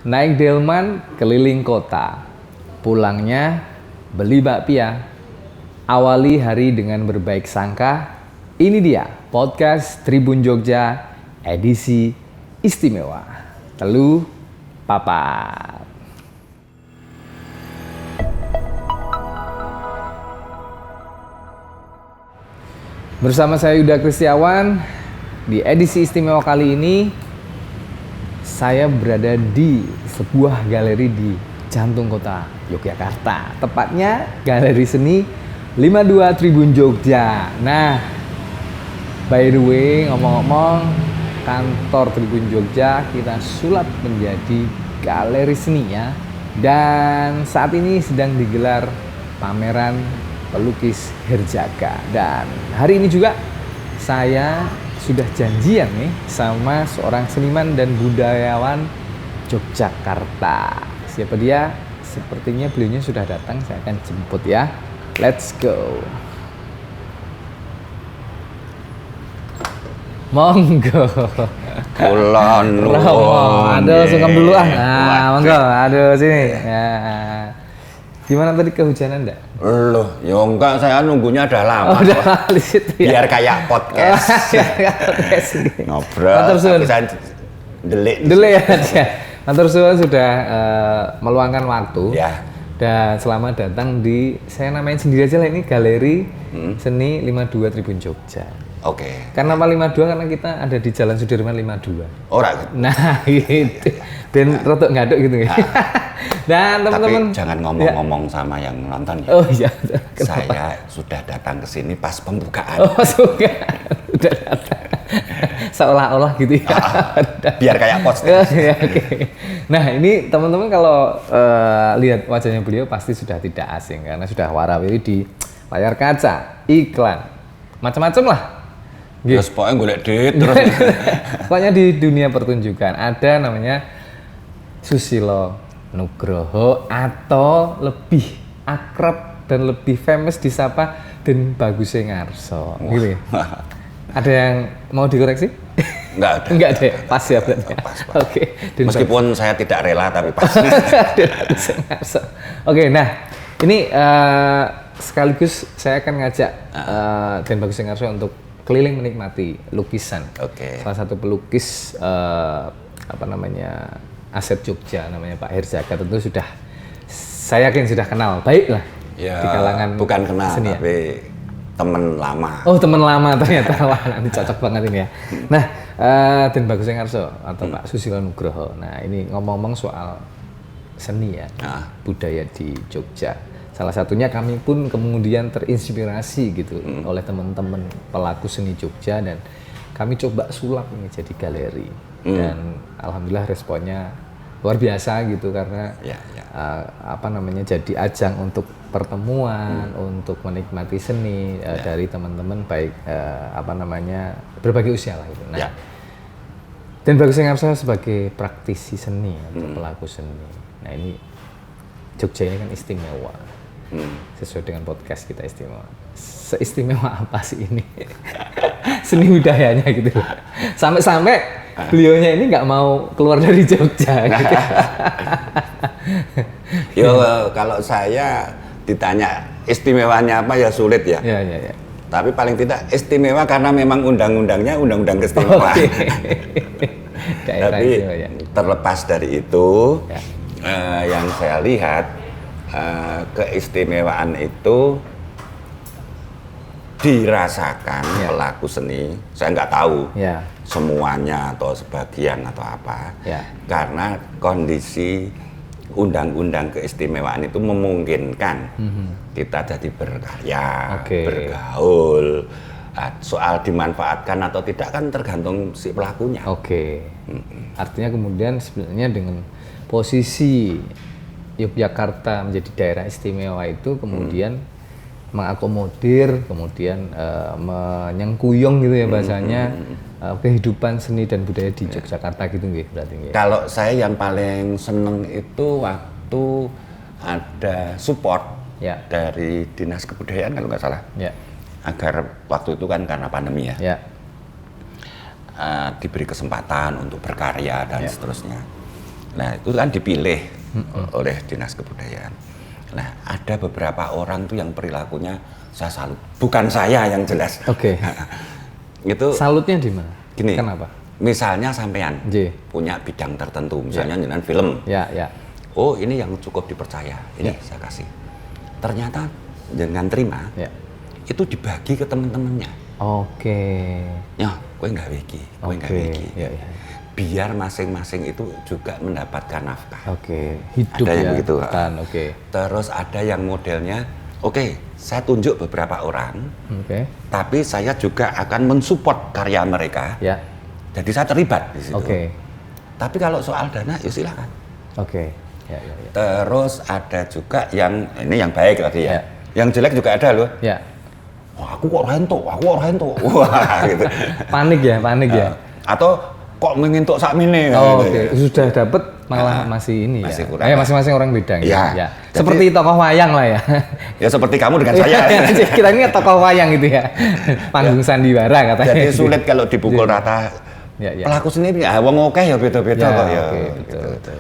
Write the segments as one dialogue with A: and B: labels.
A: Naik delman keliling kota, pulangnya beli bakpia, awali hari dengan berbaik sangka. Ini dia podcast Tribun Jogja edisi istimewa. Telu papat. Bersama saya Yuda Kristiawan, di edisi istimewa kali ini saya berada di sebuah galeri di jantung kota Yogyakarta. Tepatnya Galeri Seni 52 Tribun Jogja. Nah, by the way, ngomong-ngomong, kantor Tribun Jogja kita sulap menjadi galeri seni ya. Dan saat ini sedang digelar pameran pelukis Herjaka. Dan hari ini juga saya sudah janjian nih sama seorang seniman dan budayawan Yogyakarta. Siapa dia? Sepertinya beliaunya sudah datang, saya akan jemput ya. Let's go. Monggo.
B: Kulon.
A: Aduh, sungkem dulu ah. Nah, monggo. Aduh, sini. Ya. Gimana tadi kehujanan enggak?
B: Loh, ya enggak, saya nunggunya udah lama.
A: Oh, udah di situ ya.
B: Biar kayak podcast. Ngobrol, tapi saya delik
A: ya. Matur suwun sudah meluangkan waktu.
B: Ya.
A: Dan selamat datang di, saya namain sendiri aja lah, ini Galeri Seni 52 Tribun Jogja.
B: Oke.
A: Kenapa 52? Karena kita ada di Jalan Sudirman 52.
B: Ora.
A: Nah, gitu. Dan rotok ngaduk gitu ya. Dan teman-teman,
B: tapi jangan ngomong-ngomong sama yang nonton ya.
A: Oh iya.
B: Saya sudah datang ke sini pas pembukaan.
A: Oh, suka. Udah datang. Seolah-olah gitu ya.
B: Biar kayak podcast.
A: Ya, okay. Nah, ini teman-teman kalau lihat wajahnya beliau pasti sudah tidak asing karena sudah warawiri di layar kaca, iklan, macam-macam lah.
B: Terus pokoknya golek duit terus.
A: Pokoknya di dunia pertunjukan ada namanya Susilo Nugroho atau lebih akrab dan lebih famous disapa Den Bagus Ngarso. Gitu ya. Ada yang mau dikoreksi?
B: Enggak ada.
A: Enggak ada ya? Pas ya berarti.
B: Pas.
A: Oke.
B: Meskipun saya tidak rela tapi pas.
A: Oke, nah ini sekaligus saya akan ngajak Den Bagus Ngarso untuk keliling menikmati lukisan.
B: Oke.
A: Salah satu pelukis aset Jogja namanya Pak Herjaka, tentu sudah saya yakin sudah kenal baik lah
B: Ya,
A: di kalangan
B: bukan kenal
A: seni,
B: tapi teman lama.
A: Oh, teman lama ternyata. Wah, nanti cocok banget ini ya. Nah, Den Bagus Ngarso atau Pak Susilo Nugroho. Nah, ini ngomong-ngomong soal seni ya, budaya di Jogja. Salah satunya kami pun kemudian terinspirasi gitu oleh teman-teman pelaku seni Jogja dan kami coba sulap ini jadi galeri. Dan alhamdulillah responnya luar biasa gitu karena jadi ajang untuk pertemuan, untuk menikmati seni dari teman-teman baik berbagai usia lah gitu. Nah, Dan Bagus Ngarso sebagai praktisi seni atau pelaku seni. Nah, ini Jogja ini kan istimewa. Sesuai dengan podcast kita istimewa. Seistimewa apa sih ini? Seni budayanya gitu. Sampai-sampai beliaunya ini nggak mau keluar dari Jogja. Gitu.
B: Yo, kalau saya ditanya istimewanya apa ya sulit ya.
A: Ya.
B: Tapi paling tidak istimewa karena memang undang-undangnya undang-undang keistimewaan. Tapi terlepas dari itu, yang saya lihat keistimewaan itu dirasakan pelaku seni. Saya nggak tahu semuanya atau sebagian atau apa, karena kondisi undang-undang keistimewaan itu memungkinkan kita jadi berkarya, bergaul. Soal dimanfaatkan atau tidak kan tergantung si pelakunya.
A: Artinya kemudian sebenarnya dengan posisi Yogyakarta menjadi daerah istimewa itu kemudian mengakomodir, kemudian menyengkuyung gitu ya bahasanya kehidupan seni dan budaya di Yogyakarta gitu nggih berarti nggih.
B: Kalau saya yang paling seneng itu waktu ada support dari Dinas Kebudayaan kalau nggak salah. Agar waktu itu kan karena pandemi diberi kesempatan untuk berkarya dan seterusnya. Nah, itu kan dipilih oleh Dinas Kebudayaan. Nah, ada beberapa orang tuh yang perilakunya saya salut. Bukan saya yang jelas.
A: Oke.
B: Itu
A: salutnya di mana?
B: Gini.
A: Kenapa?
B: Misalnya sampean punya bidang tertentu, misalnya dengan film.
A: Ya, ya.
B: Oh, ini yang cukup dipercaya. Ini saya kasih. Ternyata dengan terima, itu dibagi ke teman-temannya.
A: Oke.
B: Ya, kowe nggak wiki, kowe nggak wiki.
A: Ya, ya.
B: Biar masing-masing itu juga mendapatkan nafkah.
A: Oke. Hidup
B: ada yang begitu.
A: Kan, oke.
B: Terus ada yang modelnya, oke, saya tunjuk beberapa orang.
A: Oke.
B: Tapi saya juga akan mensupport karya mereka.
A: Ya.
B: Jadi saya terlibat di situ.
A: Oke.
B: Tapi kalau soal dana, ya silakan.
A: Oke. Ya, ya, ya.
B: Terus ada juga yang ini yang baik tadi ya.
A: Ya.
B: Yang jelek juga ada loh.
A: Ya.
B: Wah, aku kok rento. Wah, gitu.
A: Panik ya.
B: Atau kok mengintuk sakmene.
A: Oh,
B: gitu.
A: Oke. Sudah dapat malah masih ini
B: masih
A: ya.
B: Kurang.
A: Masing-masing orang beda
B: ya.
A: Ya. Seperti tokoh wayang lah ya.
B: Ya seperti kamu dengan saya.
A: Kita ini tokoh wayang gitu ya. Panggung sandiwara katanya.
B: Jadi sulit kalau dipukul rata. Ya. Pelaku sendiri, wong oke ya beda-beda kok ya.
A: Oke,
B: gitu.
A: betul.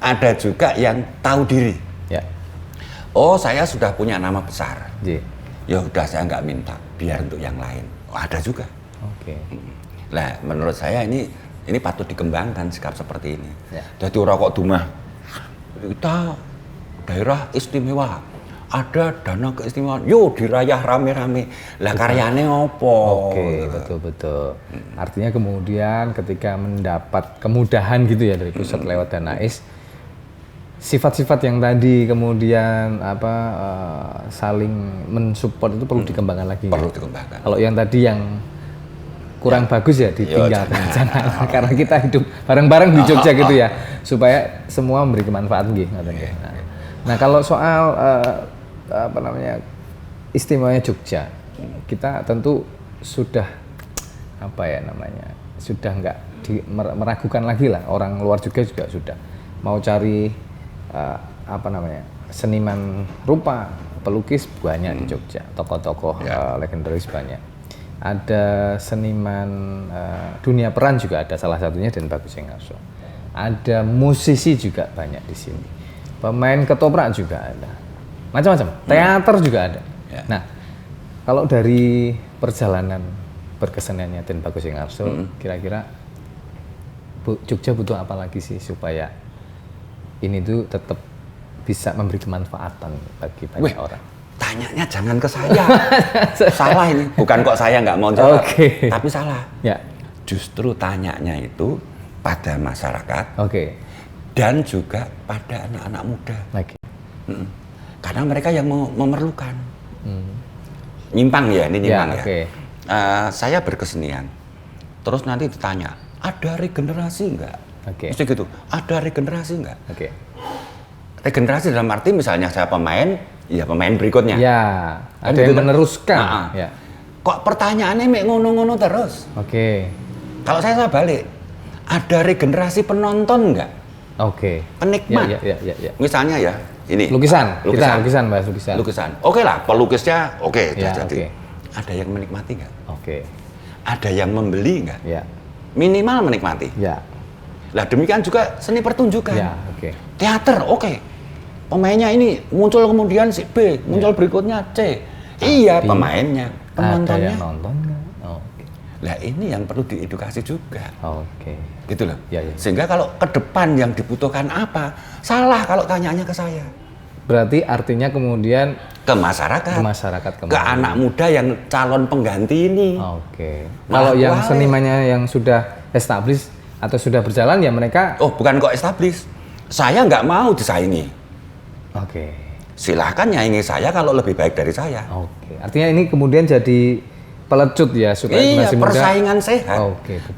B: Ada juga yang tahu diri.
A: Ya.
B: Oh, saya sudah punya nama besar.
A: Ya
B: udah saya nggak minta, biar untuk yang lain. Oh, ada juga.
A: Oke.
B: Nah, menurut saya ini patut dikembangkan sikap seperti ini.
A: Ya.
B: Jadi orang kok dumah, kita daerah istimewa, ada dana keistimewaan, yo dirayah rame-rame. Lah karyane opo?
A: Oke, betul. Artinya kemudian ketika mendapat kemudahan gitu ya dari pusat lewat Danais, sifat-sifat yang tadi kemudian saling mensupport itu perlu dikembangkan lagi.
B: Perlu dikembangkan.
A: Kalau yang tadi yang kurang bagus ya ditinggalkan jangan. Karena kita hidup bareng-bareng di Jogja gitu ya, supaya semua memberi kemanfaat gitu. Nah, kalau soal istimewanya Jogja, kita tentu sudah sudah nggak meragukan lagi lah, orang luar juga sudah mau cari seniman rupa, pelukis banyak di Jogja, tokoh-tokoh legendaris banyak, ada seniman dunia peran juga ada, salah satunya Den Bagus Engarso, ada musisi juga banyak di sini, pemain ketoprak juga ada, macam-macam, teater juga ada. Nah, kalau dari perjalanan berkeseniannya Den Bagus Engarso, kira-kira Jogja butuh apa lagi sih supaya ini tuh tetap bisa memberi kemanfaatan bagi banyak orang?
B: Tanyanya jangan ke saya. Salah ini. Bukan kok saya nggak mau jawab, tapi salah.
A: Ya.
B: Justru tanyanya itu pada masyarakat. Dan juga pada anak-anak muda. Karena mereka yang memerlukan. Nyimpang ya, ini nyimpang ya. Saya berkesenian. Terus nanti ditanya, ada regenerasi nggak? Mesti gitu, ada regenerasi nggak? Regenerasi dalam arti misalnya saya pemain, ya pemain berikutnya.
A: Ya, ada yang meneruskan.
B: Kok pertanyaannya mek ngono-ngono terus? Kalau saya balik, ada regenerasi penonton nggak? Penikmat. Misalnya ya, ini.
A: Lukisan. Bahas lukisan.
B: Oke lah, pelukisnya jadi. Ada yang menikmati nggak? Ada yang membeli nggak? Minimal menikmati. Lah demikian juga seni pertunjukan. Teater, pemainnya ini muncul kemudian si B, muncul berikutnya C. Iya, pemainnya, penontonnya.
A: Ada yang nonton nggak?
B: Lah ini yang perlu diedukasi juga. Gitu loh.
A: Ya.
B: Sehingga kalau ke depan yang dibutuhkan apa, salah kalau tanyanya ke saya.
A: Berarti artinya kemudian
B: ke masyarakat, ke anak muda yang calon pengganti ini.
A: Kalau yang senimannya yang sudah established atau sudah berjalan ya mereka.
B: Bukan kok established. Saya nggak mau disaingi. Silahkan nyaingi saya kalau lebih baik dari saya.
A: Artinya ini kemudian jadi pelecut ya supaya masih muda.
B: Persaingan sehat.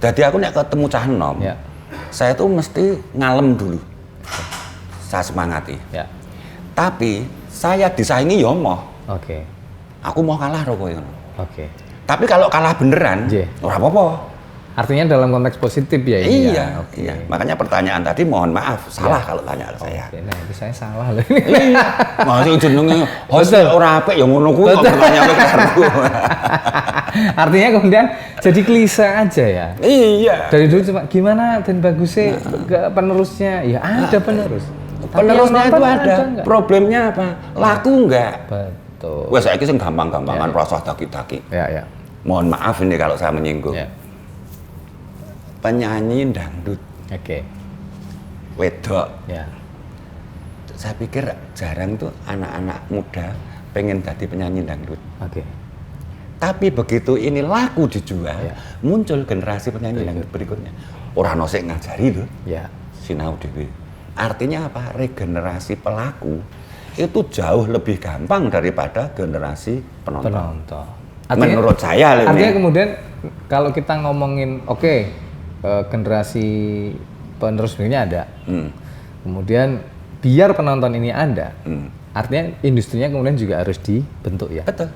B: Jadi aku nek ketemu cah enom, saya tuh mesti ngalem dulu. Saya semangati. Tapi saya disaingi ya mau. Aku mau kalah karo kowe ngono. Tapi kalau kalah beneran, ora apa-apa.
A: Artinya dalam konteks positif ya ini
B: iya,
A: ya?
B: Iya. Makanya pertanyaan tadi mohon maaf, salah kalau tanya ke saya.
A: Nah itu saya salah loh.
B: Iya. Masih jenenge host ora apik ya ngono kuwi kok pertanyaan karku. Artinya
A: kemudian jadi klise aja ya?
B: Iya.
A: Dari dulu cuma gimana dan bagusnya penerusnya? Ya ada penerus.
B: Penerusnya itu ada. Problemnya apa? Laku enggak?
A: Betul.
B: Wah, saiki sing gampang-gampangan rasa daki-daki.
A: Ya.
B: Mohon maaf ini kalau saya menyinggung.
A: Ya.
B: Penyanyi dangdut.
A: Oke.
B: Wedok.
A: Ya.
B: Saya pikir jarang tuh anak-anak muda pengen jadi penyanyi dangdut.
A: Oke.
B: Tapi begitu ini laku dijual, muncul generasi penyanyi dangdut berikutnya. Orang nosek ngajari tuh.
A: Ya.
B: Sinau dewe. Artinya apa? Regenerasi pelaku itu jauh lebih gampang daripada generasi penonton. Artinya, menurut saya.
A: Artinya kemudian kalau kita ngomongin generasi penerus berikutnya ada, kemudian biar penonton ini ada, artinya industrinya kemudian juga harus dibentuk ya.
B: Betul.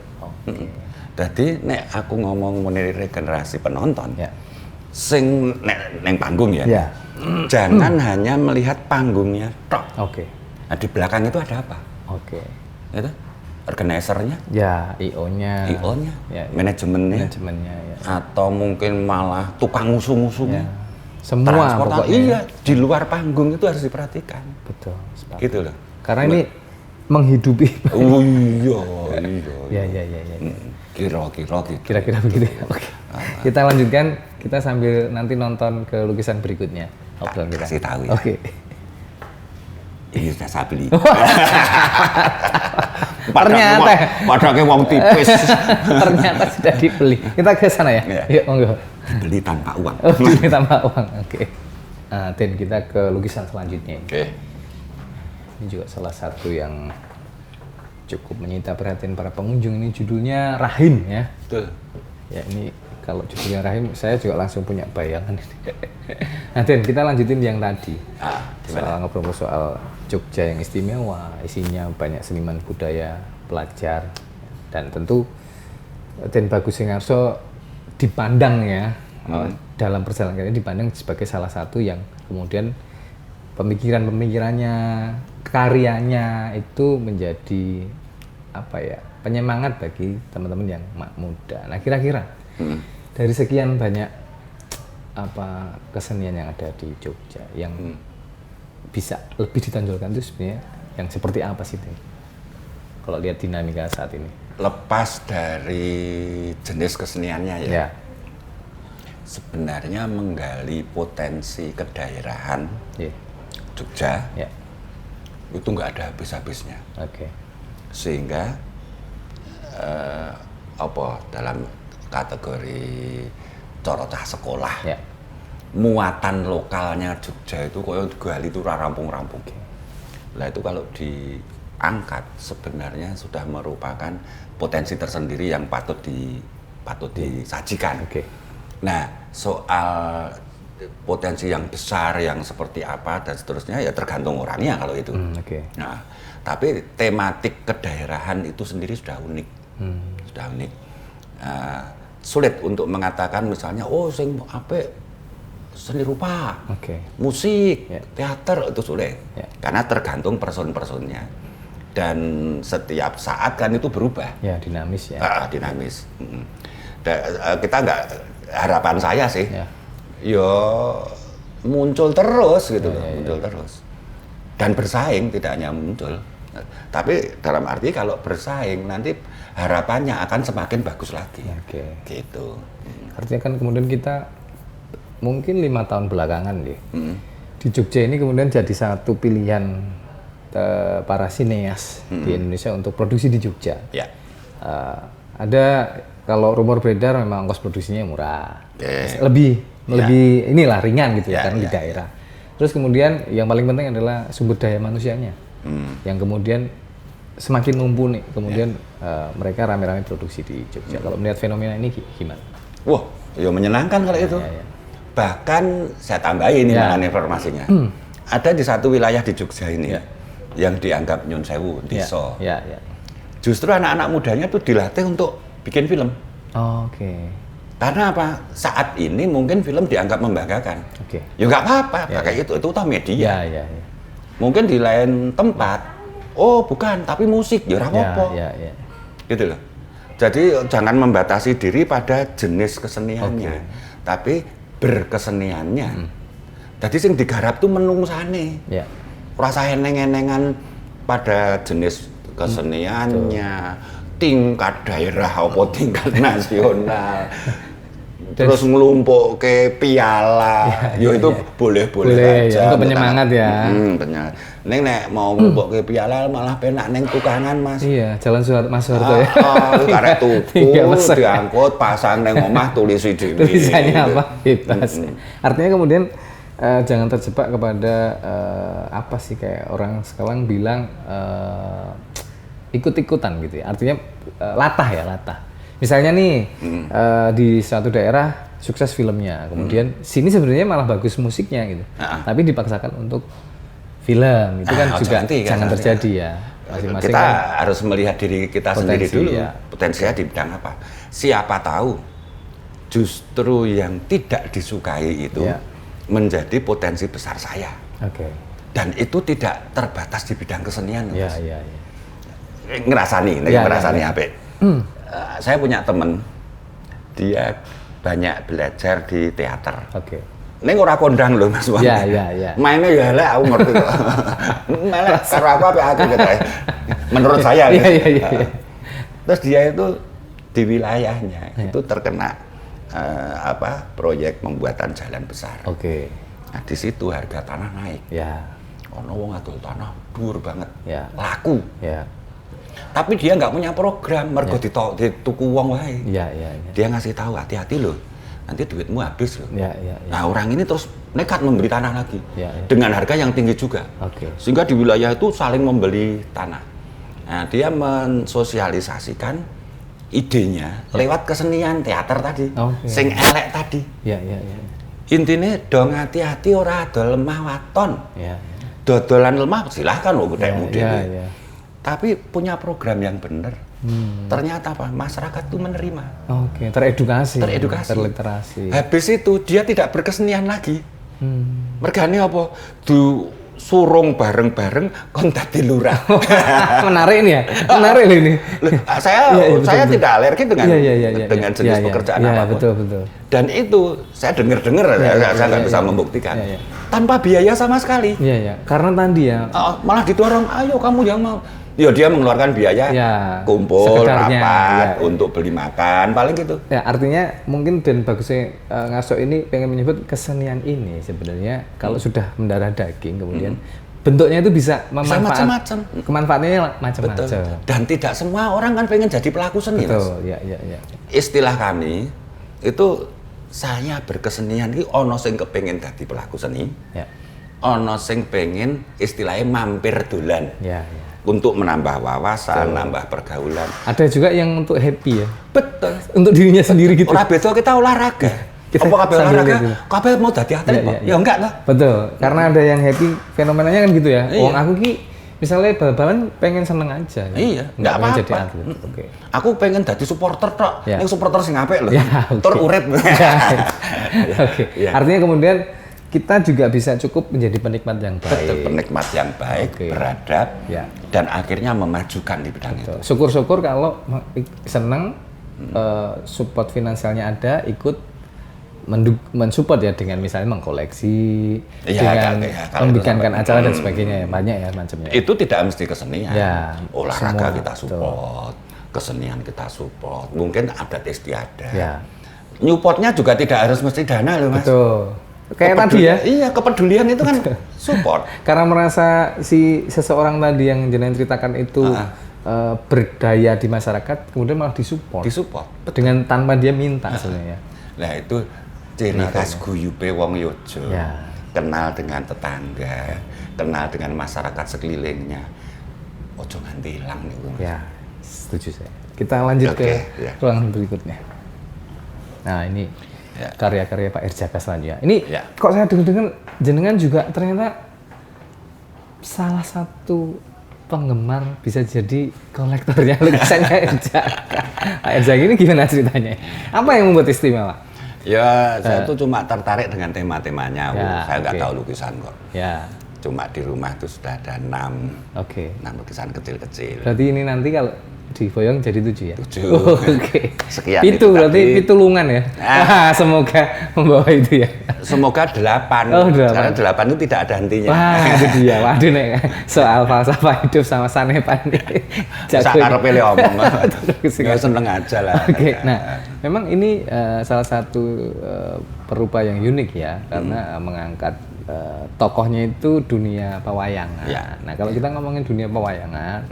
B: Jadi nek aku ngomong mengenai regenerasi penonton, sing neng panggung ya. Jangan hanya melihat panggungnya tok. Nah, di belakang itu ada apa? Itu organisernya,
A: IO-nya,
B: manajemennya, atau mungkin malah tukang musuh-musuhnya.
A: Semua
B: pokoknya. Iya, di luar panggung itu harus diperhatikan.
A: Betul.
B: Gitu loh.
A: Karena ini menghidupi.
B: Oh iya.
A: Kira-kira begitu. Oke. Kita lanjutkan, kita sambil nanti nonton ke lukisan berikutnya.
B: Obrolan kita. Kasih tahu ya.
A: Oke.
B: Ini sudah saya beli.
A: Ternyata
B: padahal wong tipis.
A: Ternyata sudah dibeli. Kita ke sana ya. Yuk, monggo.
B: Beli tanpa uang.
A: Beli tanpa uang. Oke. Dan kita ke lukisan selanjutnya. Ini juga salah satu yang cukup menyita perhatian para pengunjung. Ini judulnya Rahim ya.
B: Betul.
A: Ya ini kalau judulnya Rahim, saya juga langsung punya bayangan ini. Nah, Den, kita lanjutin yang tadi. Ngobrol soal Jogja yang istimewa, isinya banyak seniman budaya, pelajar, dan tentu Den Bagus Singharso dipandang ya dalam perjalanan ini dipandang sebagai salah satu yang kemudian pemikirannya, karyanya itu menjadi penyemangat bagi teman-teman yang muda. Nah, kira-kira dari sekian banyak kesenian yang ada di Jogja yang bisa lebih ditonjolkan itu sebenarnya yang seperti apa sih, kalau lihat dinamika saat ini?
B: Lepas dari jenis keseniannya ya. Sebenarnya menggali potensi kedaerahan Jogja itu nggak ada habis-habisnya. Sehingga dalam kategori corotah sekolah, muatan lokalnya Jogja itu kok digali itu rampung-rampung. Lah itu kalau diangkat sebenarnya sudah merupakan potensi tersendiri yang patut disajikan. Nah, soal potensi yang besar yang seperti apa dan seterusnya ya tergantung orangnya kalau itu. Nah, tapi tematik kedaerahan itu sendiri sudah unik. Sulit untuk mengatakan misalnya sing apik seni rupa, musik, teater itu sulit, karena tergantung person-personnya dan setiap saat kan itu berubah.
A: Dinamis ya.
B: Dinamis. Kita nggak, harapan saya sih, muncul terus gitu loh, muncul terus dan bersaing, tidak hanya muncul, tapi dalam arti kalau bersaing nanti harapannya akan semakin bagus lagi. Gitu.
A: Artinya kan kemudian kita mungkin 5 tahun belakangan di Jogja ini kemudian jadi satu pilihan para sineas di Indonesia untuk produksi di Jogja. Ada kalau rumor beredar memang ongkos produksinya murah, lebih inilah ringan gitu karena di daerah. Terus kemudian yang paling penting adalah sumber daya manusianya yang kemudian semakin mumpuni. Kemudian mereka rame-rame produksi di Jogja. Kalau melihat fenomena ini gimana?
B: Wah, menyenangkan kalau itu. Bahkan saya tambahin mengenai informasinya. Ada di satu wilayah di Jogja ini yang dianggap nyun sewu, desa. Justru anak-anak mudanya tuh dilatih untuk bikin film. Karena apa? Saat ini mungkin film dianggap membanggakan. Ya nggak apa-apa, pakai itu toh media. Mungkin di lain tempat, oh bukan, tapi musik, ya apa-apa. Gitu loh. Jadi jangan membatasi diri pada jenis keseniannya, tapi berkeseniannya. Jadi sing digarap tuh menungsane. Rasa eneng-enengan pada jenis keseniannya, tingkat daerah apa tingkat nasional. Terus ngelumpuk ke piala, itu boleh-boleh aja.
A: Untuk penyemangat ya.
B: Penyemangat. Neng nek mau ngelumpuk ke piala malah penak neng tukangan Mas.
A: Iya, Jalan Mas Soeharto ya.
B: Karek tuku diangkut pasang neng omah tulisi dhewe.
A: Tulisannya apa? Bebas. Artinya kemudian jangan terjebak kepada apa sih kayak orang sekarang bilang ikut-ikutan gitu ya. Artinya latah. Misalnya nih di suatu daerah sukses filmnya, kemudian sini sebenarnya malah bagus musiknya gitu, tapi dipaksakan untuk film itu kan juga jangan terjadi ya. Masing-masing
B: kita
A: kan
B: harus melihat diri kita sendiri dulu, potensinya di bidang apa. Siapa tahu justru yang tidak disukai itu menjadi potensi besar saya. Dan itu tidak terbatas di bidang kesenian. Ngerasani apa? Saya punya temen, dia banyak belajar di teater. Neng ora kondang loh Mas Wan. Mainnya ya lah, aku ngerti kok. Malah karo aku gitu. Menurut saya. Terus dia itu di wilayahnya itu terkena proyek pembuatan jalan besar. Nah di situ harga tanah naik. Ono wong adol tanah dhuwur banget. Laku. Tapi dia nggak punya program, mergo dituku wong wae. Dia ngasih tahu hati-hati loh, nanti duitmu habis loh. Nah orang ini terus nekat membeli tanah lagi dengan harga yang tinggi juga. Sehingga di wilayah itu saling membeli tanah. Nah dia mensosialisasikan idenya lewat kesenian teater tadi, sing elek tadi. Intinya dong hati-hati ora adol lemah waton. Dodolan lemah silahkan loh budekmu dhewe. Tapi punya program yang benar. Ternyata apa? Masyarakat tuh menerima.
A: Teredukasi.
B: Terliterasi. Habis itu dia tidak berkesenian lagi. Mergane apa? Surung bareng-bareng kon dadi lurah.
A: Menarik ini ya. Menarik ini.
B: Saya tidak alergi dengan jenis pekerjaan apapun.
A: Betul.
B: Dan itu saya dengar-dengar, saya nggak bisa membuktikan. Tanpa biaya sama sekali.
A: Karena tadi ya.
B: Malah didorong, ayo kamu yang mau. Ya dia mengeluarkan biaya, kumpul, rapat, untuk beli makan, paling gitu.
A: Artinya mungkin Dan Bagusnya Ngarso ini pengen menyebut kesenian ini sebenarnya kalau sudah mendarah daging kemudian bentuknya itu bisa
B: macam-macam.
A: Kemanfaatannya macam-macam.
B: Dan tidak semua orang kan pengen jadi pelaku seni.
A: Betul,
B: Istilah kami itu saya berkesenian ini ono sing kepengen jadi pelaku seni. Ono sing pengen istilahnya mampir dolan. Untuk menambah wawasan, nambah pergaulan.
A: Ada juga yang untuk happy ya.
B: Betul.
A: Untuk dirinya sendiri gitu.
B: Ora beda kita olahraga. Apa kabeh olahraga? Kabeh mau dadi atlet kok. Ya enggak lah.
A: Betul. Karena ada yang happy, fenomenanya kan gitu ya. Wong aku ki misalnya bal-balan pengen seneng aja.
B: Iya, enggak apa-apa.
A: Jadi atlet.
B: Aku pengen dadi supporter tok. Ning supporter sing apik lho. Tur urip.
A: Artinya kemudian kita juga bisa cukup menjadi penikmat yang baik.
B: Betul, penikmat yang baik, beradab, dan akhirnya memajukan di bidang itu.
A: Syukur-syukur kalau senang, support finansialnya ada, ikut mensupport ya dengan misalnya mengkoleksi, dengan membikinkan acara dan sebagainya, banyak ya macamnya.
B: Itu tidak mesti kesenian, olahraga kita support, kesenian kita support, mungkin adat istiadat. Nyupportnya juga tidak harus mesti dana loh Mas.
A: Betul. Kayak tadi ya?
B: Iya, kepedulian itu kan support.
A: Karena merasa si seseorang tadi yang jenengan ceritakan itu berdaya di masyarakat, kemudian malah disupport. Dengan tanpa dia minta sebenarnya.
B: Nah itu ciri khas guyupe wong Yojo. Kenal dengan tetangga, kenal dengan masyarakat sekelilingnya. Ojo nganti hilang nih.
A: Setuju saya. Kita lanjut ke ruangan berikutnya. Nah ini karya-karya Pak Erjaka selanjutnya. Ini kok saya dengar jenengan juga ternyata salah satu penggemar bisa jadi kolektornya lukisannya Jaka. Jaka ini gimana ceritanya? Apa yang membuat istimewa?
B: Ya, saya tuh cuma tertarik dengan tema-temanya. Saya nggak tahu lukisan kok.
A: Ya.
B: Cuma di rumah tuh sudah ada 6 lukisan kecil-kecil.
A: Berarti ini nanti kalau diboyong jadi 7 ya?
B: 7.
A: Sekian itu berarti pitulungan ya? Semoga membawa itu ya? Semoga
B: 8. Karena 8 itu tidak ada hentinya.
A: Wah, itu dia. Waduh nek soal falsafah hidup sama sanepan nih.
B: Saya karepe le omong. Ya seneng aja lah.
A: Nah, memang ini salah satu perupa yang unik ya, karena mengangkat tokohnya itu dunia pewayangan. Nah, kalau kita ngomongin dunia pewayangan,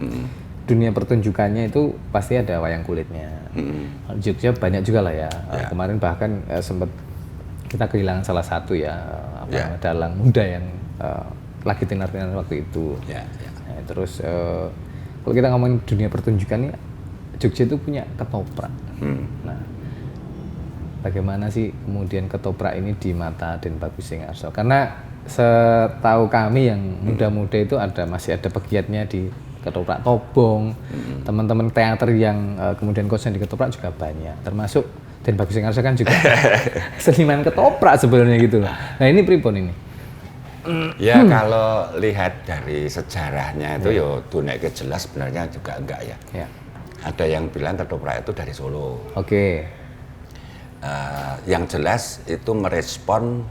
A: dunia pertunjukannya itu pasti ada wayang kulitnya. Jogja banyak juga lah ya. Kemarin bahkan sempat kita kehilangan salah satu ya, dalang muda yang lagi tenar-tenar waktu itu. Nah, terus kalau kita ngomongin dunia pertunjukannya, Jogja itu punya ketoprak. Nah, bagaimana sih kemudian ketoprak ini di mata Den Bagus Singharso? Karena setahu kami yang muda-muda itu masih ada pegiatnya di ketoprak Tobong, teman-teman teater yang kemudian konsen di ketoprak juga banyak, termasuk Den Bagus Singharso kan juga seniman ketoprak sebenarnya gitu. Nah ini pripun ini?
B: Ya kalau lihat dari sejarahnya itu ya dunek jelas sebenarnya juga enggak ya. Ada yang bilang ketoprak itu dari Solo. Yang jelas itu merespon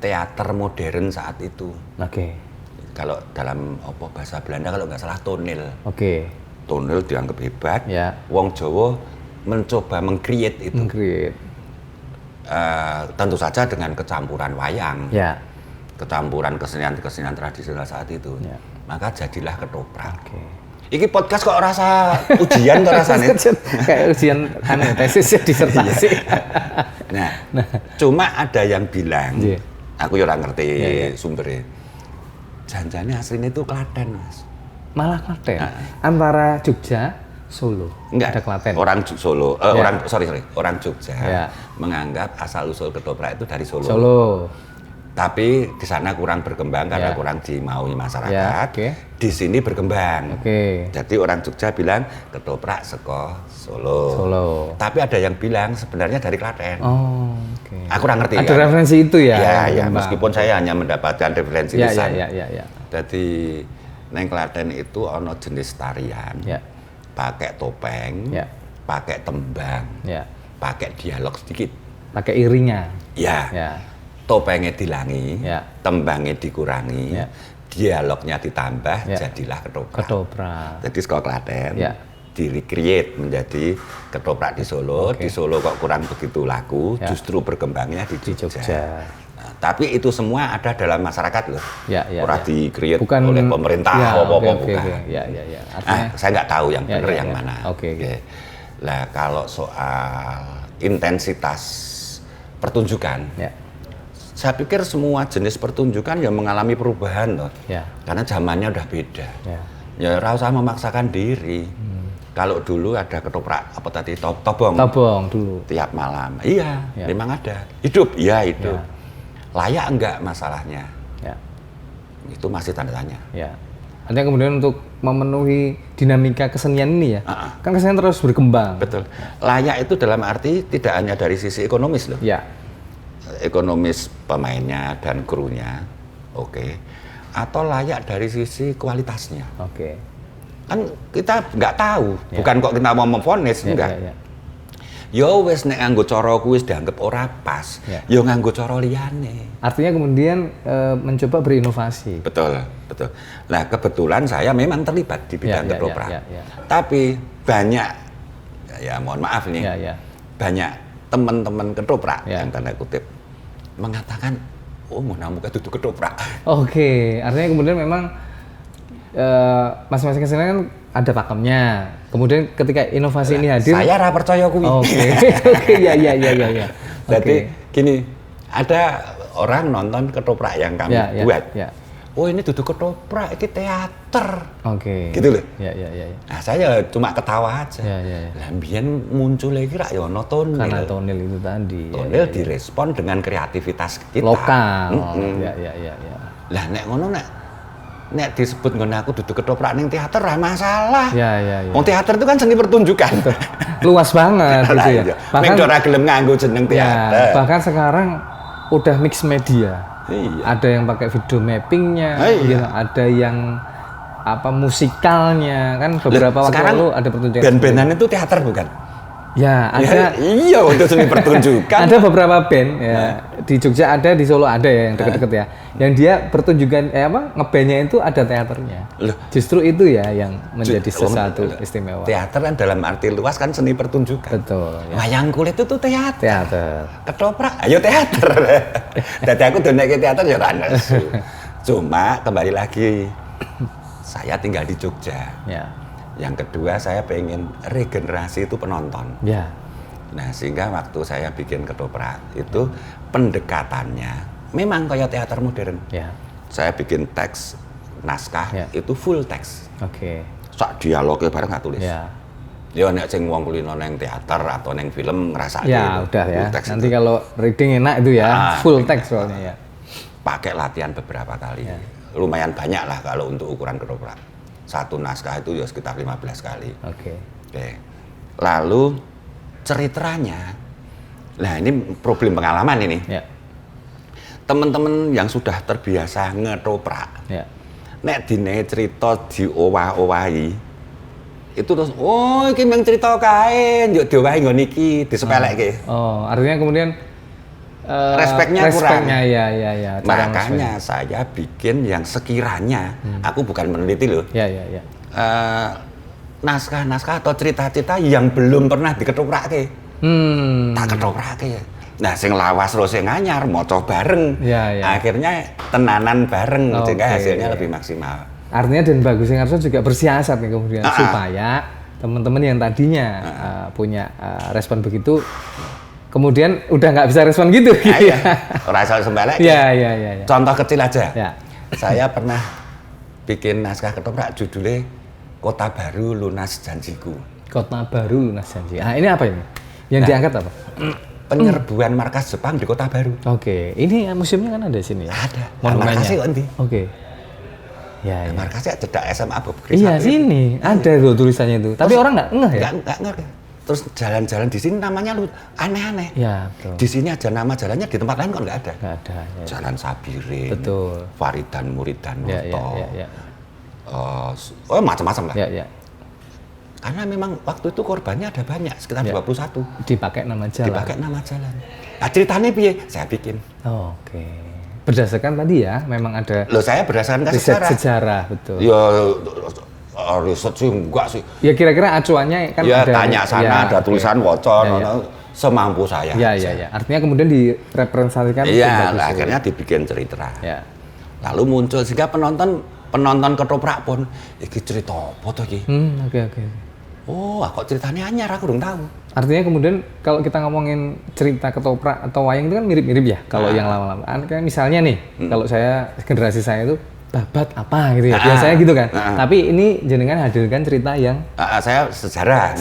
B: teater modern saat itu. Kalau dalam bahasa Belanda kalau nggak salah tonil. Tonil dianggap hebat. Wong Jawa mencoba meng-create itu. Tentu saja dengan kecampuran wayang. Kecampuran kesenian-kesenian tradisional saat itu. Maka jadilah ketoprak. Iki podcast kok rasa ujian kok rasanya.
A: Kayak ujian tesis disertasi.
B: Nah, cuma ada yang bilang, aku ya ora ngerti sumbernya. Janjane aslinya itu Klaten, Mas.
A: Malah Klaten. Antara Jogja, Solo.
B: Enggak,
A: ada Klaten.
B: Orang Solo, orang Jogja menganggap asal usul ketoprak itu dari Solo. Tapi di sana kurang berkembang karena kurang dimaui masyarakat. Di sini berkembang. Jadi orang Jogja bilang ketoprak seko Solo. Tapi ada yang bilang sebenarnya dari Klaten. Aku kurang ngerti.
A: Ada referensi itu ya?
B: Ya, meskipun saya hanya mendapatkan referensi lisan. Jadi neng Klaten itu ono jenis tarian, pakai topeng, pakai tembang, pakai dialog sedikit,
A: pakai iringan.
B: Topengnya dilangi, tembangnya dikurangi, dialognya ditambah, jadilah ketoprak. Jadi sekolah Klaten di-recreate menjadi ketoprak di Solo. Di Solo kok kurang begitu laku, justru berkembangnya di Jogja. Nah, tapi itu semua ada dalam masyarakat loh. Orang di-create oleh pemerintah, bukan. Artinya, saya nggak tahu yang benar yang mana. Nah, kalau soal intensitas pertunjukan, saya pikir semua jenis pertunjukan yang mengalami perubahan loh. Karena zamannya udah beda. Ya ora usah memaksakan diri. Kalau dulu ada ketoprak tobong
A: dulu
B: tiap malam. Memang ada. Hidup, hidup. Layak enggak masalahnya? Itu masih tanda tanya.
A: Artinya kemudian untuk memenuhi dinamika kesenian ini ya, kan kesenian terus berkembang.
B: Betul. Layak itu dalam arti tidak hanya dari sisi ekonomis loh. Ekonomis pemainnya dan krunya, atau layak dari sisi kualitasnya. Kan kita nggak tahu, bukan kok kita mau memvonis, enggak. Yo wes nek nganggo cara kuwi wis dianggap ora pas, yo nganggo cara liyane.
A: Artinya kemudian mencoba berinovasi.
B: Betul. Nah, kebetulan saya memang terlibat di bidang ketoprak. Tapi banyak, mohon maaf nih, banyak teman-teman ketoprak yang tanda kutip mengatakan, mau namuka duduk ketoprak.
A: Artinya kemudian memang masing-masing kesenian kan ada pakemnya. Kemudian ketika inovasi ini hadir,
B: saya ora percaya kuwi.
A: Ya.
B: Jadi gini, ada orang nonton ketoprak yang kami buat. Oh ini duduk ketoprak, ini teater. Gitu loh. Nah saya cuma ketawa aja. Lah mbiyen muncul lagi rak ya ono tonil.
A: Karena tonil itu tadi.
B: Tonil direspon dengan kreativitas kita.
A: Lokal.
B: Lah nek ngono nek nek disebut ngono aku duduk ketoprak ning teater ora masalah.
A: Ya.
B: Wong teater itu kan seni pertunjukan.
A: Luas banget gitu ya.
B: Bahkan ora gelem nganggo jeneng teater.
A: Bahkan sekarang udah mix media.
B: Iya.
A: Ada yang pakai video mappingnya, gitu. Ada yang musikalnya kan beberapa waktu lalu ada pertunjukan.
B: Band-bandan itu teater bukan?
A: Ya, ada.
B: Iya, untuk seni pertunjukan.
A: Ada beberapa band ya. Di Jogja ada, di Solo ada ya yang deket-deket ya. Yang dia pertunjukan ngebandnya itu ada teaternya. Loh. Justru itu ya yang menjadi sesuatu istimewa.
B: Teater kan dalam arti luas kan seni pertunjukan.
A: Betul. Ya.
B: Wayang kulit itu teater.
A: Teater.
B: Ketoprak, ayo teater. Jadi aku donek ke teater ya ora nesu. Cuma kembali lagi saya tinggal di Jogja.
A: Ya.
B: Yang kedua saya pengen regenerasi itu penonton.
A: Ya.
B: Nah sehingga waktu saya bikin ketoprak itu pendekatannya memang kayak teater modern.
A: Ya.
B: Saya bikin teks naskah itu full teks.
A: Oke.
B: Sak dialognya bareng nggak tulis.
A: Ya.
B: Ya nek sing wong kulino neng teater atau neng film ngerasa
A: ya udah ya. Nanti
B: itu.
A: Kalau reading enak itu ya full teks soalnya ya.
B: Pakai latihan beberapa kali. Ya. Lumayan banyak lah kalau untuk ukuran ketoprak. Satu naskah itu ya sekitar 15 kali.
A: Oke.
B: Lalu ceritanya, nah ini problem pengalaman ini.
A: Ya.
B: Teman-teman yang sudah terbiasa ngetoprak, nek dine cerita diowah-owahi, itu terus, oh iki mung cerita kae, yo diowahi nggon iki, disepelekke.
A: Oh, artinya kemudian
B: respeknya kurang.
A: Ya.
B: Makanya saya bikin yang sekiranya, aku bukan meneliti loh.
A: Ya.
B: Naskah-naskah atau cerita-cerita yang belum pernah diketoprake. Tak ketoprake. Nah, sing lawas terus sing anyar maca bareng.
A: Ya.
B: Akhirnya tenanan bareng sehingga hasilnya lebih maksimal.
A: Artinya Den Bagus Singharso juga bersiasat nih kemudian supaya teman-teman yang tadinya punya respon begitu kemudian udah nggak bisa respon gitu.
B: Iya. Ora iso sembelek.
A: Iya.
B: Contoh kecil aja.
A: Ya.
B: Saya pernah bikin naskah ketoprak judulnya Kota Baru Lunas Janjiku.
A: Kota Baru Lunas Janji. Ini apa ini? Yang diangkat apa?
B: Penyerbuan markas Jepang di Kota Baru.
A: Oke. Ini museumnya kan ada di sini ya?
B: Ada.
A: Markasnya
B: kok ndi?
A: Oke. Ya.
B: Markasnya cedak SMA Bob Kris.
A: Iya, sini. Ada loh tulisannya itu. Tapi orang nggak ngeh ya?
B: Nggak ngerti. Terus jalan-jalan di sini namanya aneh-aneh.
A: Ya, betul.
B: Di sini aja nama jalannya, di tempat lain kok nggak ada.
A: Nggak ada. Ya.
B: Jalan Sabirin.
A: Betul.
B: Faridan Muridan Noto.
A: Ya.
B: Macam-macam lah.
A: Ya.
B: Karena memang waktu itu korbannya ada banyak, sekitar 21.
A: Dipakai nama jalan.
B: Nah, ceritanya piye? Saya bikin.
A: Oke. Berdasarkan tadi ya, memang ada.
B: Loh, saya berdasarkan
A: sejarah, betul.
B: Ya, riset sih enggak sih.
A: Ya kira-kira acuannya kan
B: ya,
A: ada.
B: Tanya sana, ada tulisan wocor, semampu saya.
A: Ya. Artinya kemudian direpresentasikan.
B: Iya, akhirnya dibikin cerita.
A: Ya.
B: Lalu muncul sehingga penonton ketoprak pun, iki cerita apa tuh iki?
A: Oke.
B: Oh, kok ceritanya anyar, aku belum tahu.
A: Artinya kemudian kalau kita ngomongin cerita ketoprak atau wayang itu kan mirip-mirip ya. Kalau yang lama-lama, kayak misalnya nih, kalau generasi saya itu babat apa gitu ya, biasanya gitu kan. Tapi ini jenengan hadirkan cerita yang
B: saya sejarah.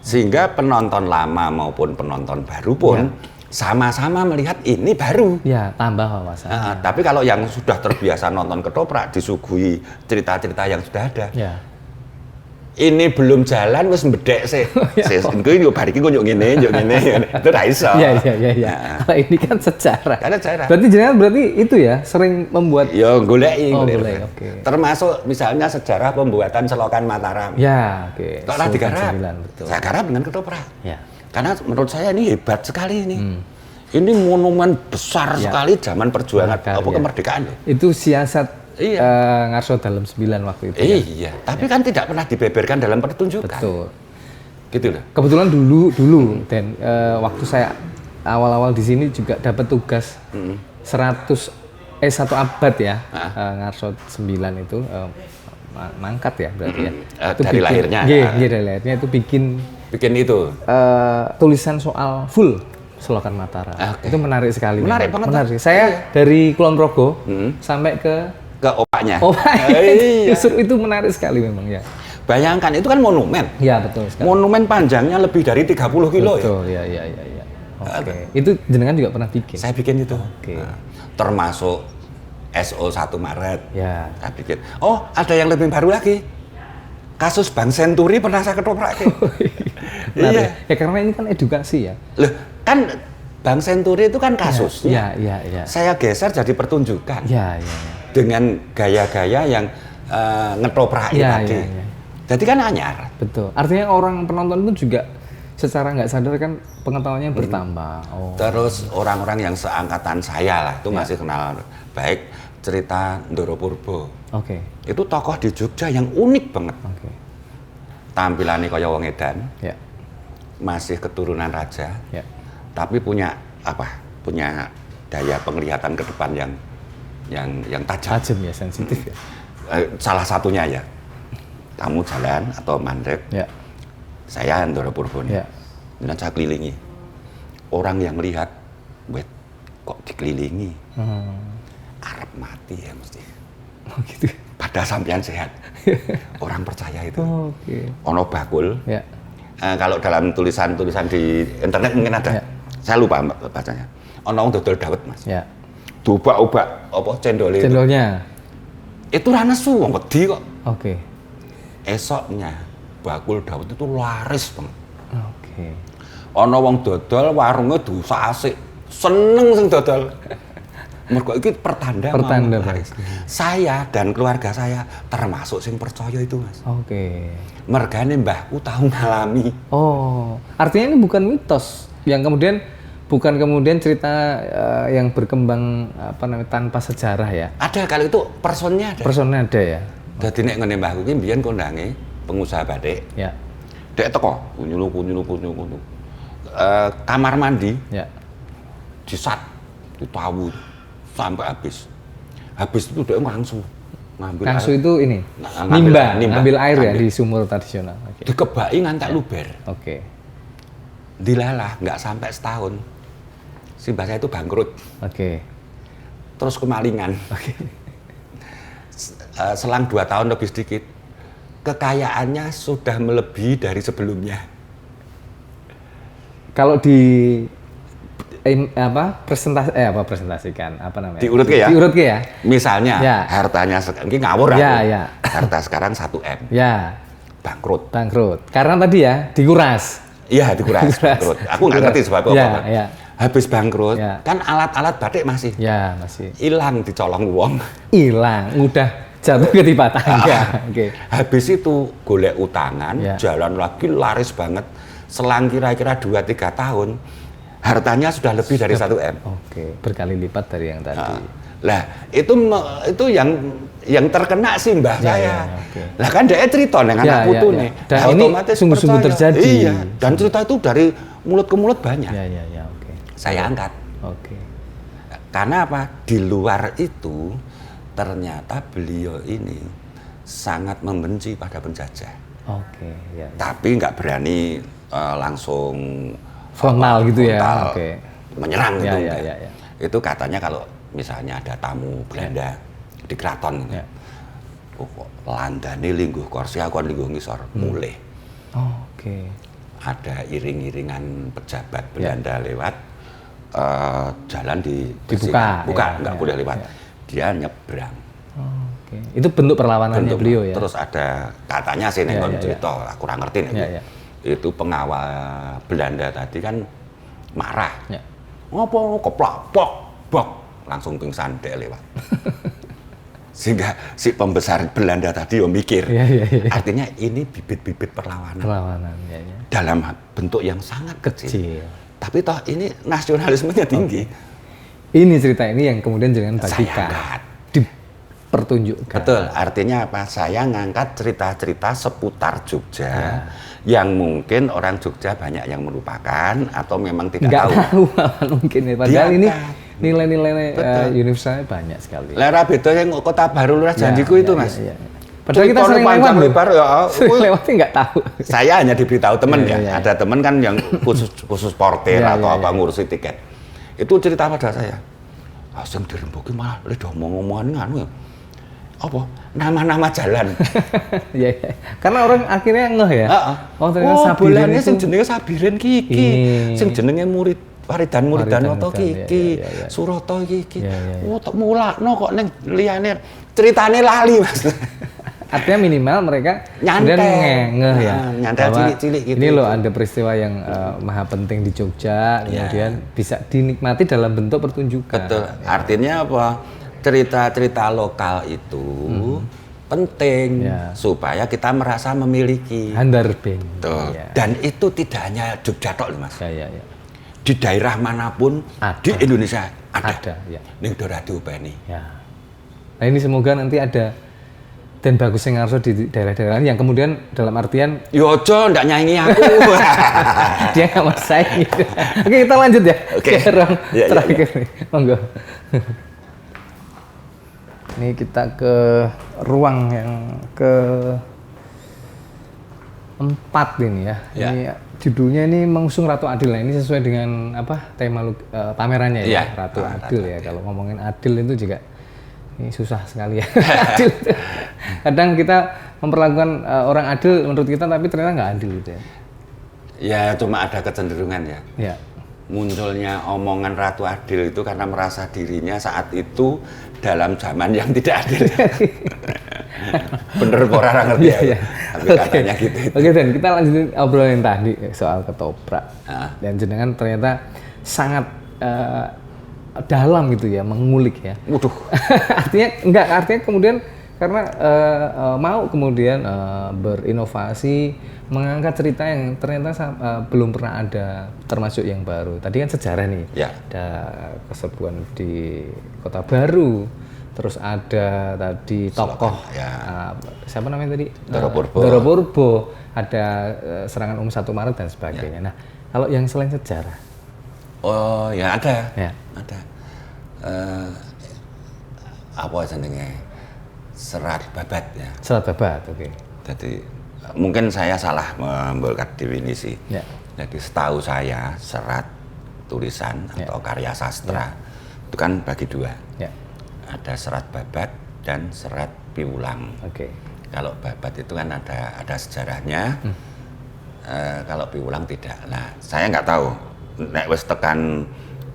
B: Sehingga penonton lama maupun penonton baru pun sama-sama melihat ini baru.
A: Ya, tambah wawasan.
B: Tapi kalau yang sudah terbiasa nonton ketoprak disuguhi cerita-cerita yang sudah ada.
A: Ya.
B: Ini belum jalan wis mbedek sih. Engko yo bar iki yo ngene. Itu ra iso.
A: Iya. Kalau ini kan sejarah.
B: Karena sejarah.
A: Berarti itu ya sering membuat
B: goleki.
A: Oke.
B: Termasuk misalnya sejarah pembuatan selokan Mataram.
A: Ya, oke.
B: Kok ora digarap? Saya garap dengan ketoprak.
A: Ya.
B: Karena menurut saya ini hebat sekali ini. Ini monumen besar sekali zaman perjuangan kemerdekaan.
A: Itu siasat Ngarso dalam 9 waktu itu.
B: Iya, tapi kan tidak pernah dibeberkan dalam pertunjukan.
A: Betul.
B: Gitu loh.
A: Kebetulan dulu dan waktu saya awal-awal di sini juga dapat tugas 1 abad ya. Ngarso 9 itu mangkat ya berarti ya. Itu
B: dari lahirnya.
A: Iya, dari lahirnya itu bikin
B: itu
A: tulisan soal full Selokan Mataram. Itu menarik sekali.
B: Menarik banget.
A: Menarik. Saya dari Kulon Progo sampai ke
B: opaknya.
A: Justru itu menarik sekali memang ya.
B: Bayangkan itu kan monumen.
A: Iya, betul sekali.
B: Monumen panjangnya lebih dari 30 kilo.
A: Betul, ya. Oke. Itu jenengan juga pernah bikin?
B: Saya bikin itu.
A: Oke.
B: Termasuk SO 1 Maret.
A: Ya.
B: Saya bikin. Oh, ada yang lebih baru lagi. Kasus Bank Senturi pernah saya ketoprak.
A: Iya. Ya karena ini kan edukasi ya.
B: Loh, kan Bank Senturi itu kan kasus.
A: Iya.
B: Saya geser jadi pertunjukan.
A: Iya.
B: Dengan gaya-gaya yang ngetoprak tadi.
A: Iya.
B: Jadi kan anyar.
A: Betul. Artinya orang penonton itu juga secara nggak sadar kan pengetahuannya bertambah. Oh.
B: Terus orang-orang yang seangkatan saya lah itu masih kenal baik cerita Ndoro Purbo.
A: Oke.
B: Itu tokoh di Jogja yang unik banget.
A: Oke.
B: Tampilannya kaya wong edan.
A: Ya.
B: Masih keturunan raja.
A: Ya.
B: Tapi punya apa? Punya daya penglihatan ke depan yang tajam.
A: Tajam ya, sensitif ya.
B: Salah satunya ya. Kamu jalan atau mandek.
A: Ya.
B: Saya Ndoro Purbo nih.
A: Ya.
B: Dan saya kelilingi. Orang yang lihat, wait, kok dikelilingi? Arep mati ya mesti.
A: Oh gitu.
B: Pada sampean sehat. Orang percaya itu.
A: Oh, oke.
B: Ono bakul.
A: Ya.
B: Kalau dalam tulisan-tulisan di internet mungkin ada.
A: Ya.
B: Saya lupa bacanya. Ono dodol dawet, Mas.
A: Ya.
B: Diubak-ubak apa cendolnya.
A: Cendolnya.
B: Itu ra nesu wong wedi kok.
A: Oke.
B: Esoknya bakul dawet itu laris banget.
A: Oke.
B: Ono wong dodol warungnya dosa asik. Seneng sing dodol. Mergo iki pertanda
A: Mas.
B: Saya dan keluarga saya termasuk sing percaya itu, Mas.
A: Oke.
B: Mergane mbahku tahu ngalami.
A: Oh, artinya ini bukan mitos yang kemudian bukan kemudian cerita yang berkembang apa namanya tanpa sejarah ya.
B: Ada kalau itu personnya ada.
A: Personnya ada ya.
B: Dadi nek ngene mbahku ki mbiyen kondange pengusaha batik.
A: Ya.
B: Dek teko nyulu. Kamar mandi.
A: Ya.
B: Disat ditawu sampai habis. Habis itu dia ngangsu.
A: Ngangsu itu ini. Ngambil air ya di sumur tradisional.
B: Okay. Dikebaki ngantek luber.
A: Oke.
B: Dilalah nggak sampai setahun. Si mbah saya itu bangkrut.
A: Oke.
B: Terus kemalingan.
A: Oke.
B: Selang 2 tahun lebih sedikit, kekayaannya sudah melebihi dari sebelumnya.
A: Kalau di presentasikan apa namanya?
B: Diurut ke ya?
A: Diurut ke ya?
B: Misalnya
A: ya.
B: Hartanya ini ngawur aku.
A: Ya.
B: Harta sekarang 1 M.
A: Ya.
B: Bangkrut.
A: Karena tadi ya dikuras.
B: Iya, dikuras. Bangkrut. Aku nggak ngerti sebab apa.
A: Ya.
B: Habis bangkrut, kan alat-alat batik masih.
A: Ya, masih.
B: Hilang dicolong wong.
A: Hilang, udah jatuh ke timpa tangga. Oke.
B: Habis itu golek utangan, jalan lagi laris banget. Selang kira-kira 2-3 tahun, hartanya sudah lebih dari 1 M.
A: Oke, berkali lipat dari yang tadi.
B: Lah, itu yang terkena sih mbah saya.
A: Okay.
B: Lah kan dia cerita dengan anak putu nih.
A: Dan ini sungguh-sungguh terjadi.
B: Iya, dan cerita itu dari mulut ke mulut banyak.
A: Iya, oke.
B: Saya angkat.
A: Oke.
B: Karena apa? Di luar itu ternyata beliau ini sangat membenci pada penjajah.
A: Oke, ya.
B: Tapi nggak berani langsung
A: frontal gitu ya. Oke.
B: Menyerang gitu.
A: Ya.
B: Itu katanya kalau misalnya ada tamu Belanda di keraton gitu. Landane lingguh kursi aku lingguh ngisor mulih.
A: Oke.
B: Ada iring-iringan pejabat Belanda lewat jalan
A: dibuka,
B: nggak boleh lewat. Dia nyebrang.
A: Oke. Itu bentuk perlawanannya beliau ya.
B: Terus ada katanya sih nek cerita, aku kurang ngerti nih. Itu pengawal Belanda tadi kan marah. Ngopo keplak bok langsung pingsan dek lewat. Sehingga si pembesar Belanda tadi mikir. Artinya ini bibit-bibit perlawanan.
A: Ya.
B: Dalam bentuk yang sangat kecil. Tapi toh ini nasionalismenya tinggi.
A: Ini cerita ini yang kemudian jangan bagikan. Dipertunjukkan.
B: Betul, artinya apa? Saya ngangkat cerita-cerita seputar Jogja yang mungkin orang Jogja banyak yang melupakan atau memang tidak tahu.
A: Mungkin ya. Padahal ini nilai-nilai universalnya banyak sekali.
B: Lera beda yang Kota Baru Lurah Janjiku itu, Mas.
A: Padahal kita sering lewat
B: lebar
A: lewatnya nggak tahu.
B: Saya hanya diberitahu teman Ada teman kan yang khusus porter atau apa ngurusi tiket. Itu cerita pada saya. Sing dirembuki malah lidah ngomong-ngomongan nganu ya. Apa? Nama-nama jalan.
A: Iya. Karena orang akhirnya ngeh ya.
B: Oh, ternyata Sabiren itu sing jenenge Sabiren ki iki. Sing jenenge murid Waridan Muridanoto iki, Surata iki. Oh, tak mulakno kok ning liyane ceritane lali, Mas.
A: Artinya minimal mereka
B: nyantai
A: ngeh ya.
B: Nyantai cilik-cilik gitu.
A: Ini loh ada peristiwa yang maha penting di Jogja, kemudian bisa dinikmati dalam bentuk pertunjukan.
B: Betul. Artinya apa? Cerita-cerita lokal itu penting supaya kita merasa memiliki.
A: Handarbeng.
B: Dan itu tidak hanya Jogja tok, Mas. Di daerah manapun di Indonesia ada. Ning ora diopeni.
A: Nah ini semoga nanti ada Den Bagus Sengarso di daerah-daerah yang kemudian dalam artian
B: Yojo ndak nyanyi aku.
A: Dia nggak mau saya gitu. Oke, kita lanjut ya. Ke ruang terakhir nih. Monggo. Ini kita ke ruang yang ke-4 ini ya. Ini judulnya ini mengusung Ratu Adil. Nah, ini sesuai dengan apa tema pamerannya ya, Ratu Adil ya. Kalau ngomongin adil itu juga ini susah sekali ya. Adil. Kadang kita memperlakukan orang adil menurut kita tapi ternyata nggak adil gitu ya.
B: Ya cuma ada kecenderungan ya. Munculnya omongan Ratu Adil itu karena merasa dirinya saat itu dalam zaman yang tidak adil. Bener orang ngerti ya. Tapi katanya gitu.
A: Oke, Dan kita lanjutin obrolan yang tadi soal ketoprak. Dan jenengan ternyata sangat dalam gitu ya, mengulik ya.
B: Waduh.
A: artinya kemudian karena mau kemudian berinovasi, mengangkat cerita yang ternyata belum pernah ada, termasuk yang baru. Tadi kan sejarah nih, ada keserbuan di Kota Baru, terus ada tadi tokoh siapa namanya tadi? Doro Purbo, ada serangan 1 Maret dan sebagainya. Nah, kalau yang selain sejarah?
B: Oh ya ada. Ada. Apa jenenge? Serat Babat ya.
A: Serat Babat, oke.
B: Jadi mungkin saya salah membuat definisi. Jadi setahu saya serat tulisan atau karya sastra itu kan bagi 2. Ada serat Babat dan serat Piwulang. Kalau Babat itu kan ada sejarahnya. Kalau Piwulang tidak. Nah, saya nggak tahu. Nek wis tekan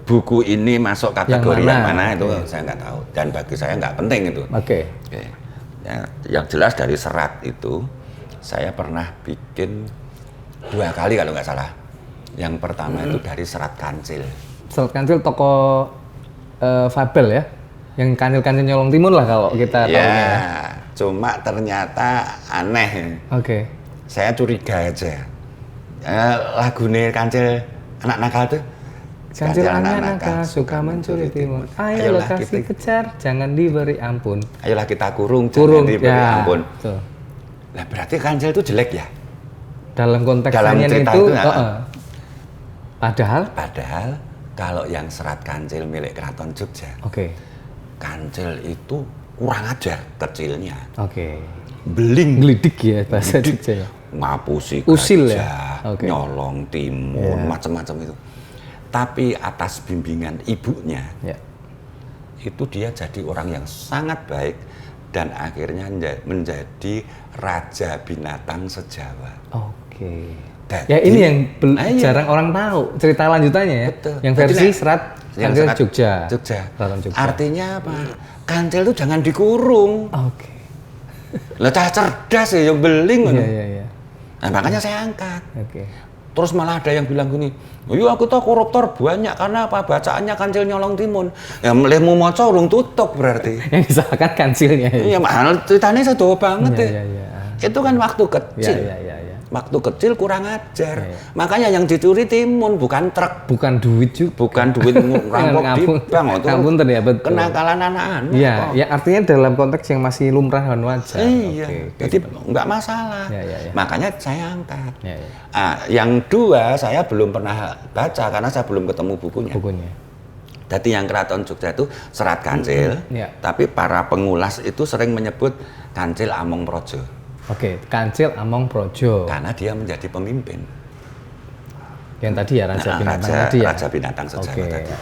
B: buku ini masuk kategori yang mana itu saya nggak tahu, dan bagi saya nggak penting itu. Ya, yang jelas dari serat itu saya pernah bikin 2 kali kalau nggak salah. Yang pertama itu dari serat kancil. Serat
A: kancil tokoh fabel ya, yang kancil-kancil nyolong timun lah kalau kita tahunya ya.
B: Cuma ternyata aneh. Saya curiga aja. Lagune kancil anak nakal tuh.
A: Kancil anak nakal suka mencuri timun. Ayolah kasih kejar, jangan diberi ampun.
B: Ayolah kita kurung, jangan diberi ampun. Nah berarti kancil itu jelek ya?
A: Dalam konteksnya itu padahal
B: kalau yang serat kancil milik Keraton Jogja, kancil itu kurang ajar kecilnya. Beling,
A: gelidik ya bahasa Jogja ya.
B: Ngapusi
A: usil
B: gajah, nyolong timun, macam-macam itu. Tapi atas bimbingan ibunya, itu dia jadi orang yang sangat baik dan akhirnya menjadi raja binatang sejawa. Ya ini yang jarang orang tahu cerita lanjutannya ya. Yang versi serat kancil Jogja. Artinya apa? Kancil itu jangan dikurung. Lah cerdas ya yang beling. Nah, makanya saya angkat. Terus malah ada yang bilang gini, aku tahu koruptor banyak karena apa? Bacaannya kancil nyolong timun. Ya melehmu maca urung tutup berarti.
A: Yang disalahkan kancilnya.
B: Iya, mahal ceritanya sedo banget ya. Itu kan waktu kecil. Waktu kecil kurang ajar. Makanya yang dicuri timun bukan truk,
A: bukan duit juga.
B: Bukan duit rampok di bank itu. Kenakalan anak-anak.
A: Ya artinya dalam konteks yang masih lumrah dan wajar.
B: Jadi nggak masalah. Makanya saya angkat. Yang 2 saya belum pernah baca karena saya belum ketemu bukunya. Jadi yang Keraton Jogja itu serat kancil, tapi para pengulas itu sering menyebut Kancil Among Projo.
A: Kancil Among Projo.
B: Karena dia menjadi pemimpin.
A: Yang tadi ya Raja Binatang tadi ya.
B: Raja Binatang sejawa tadi.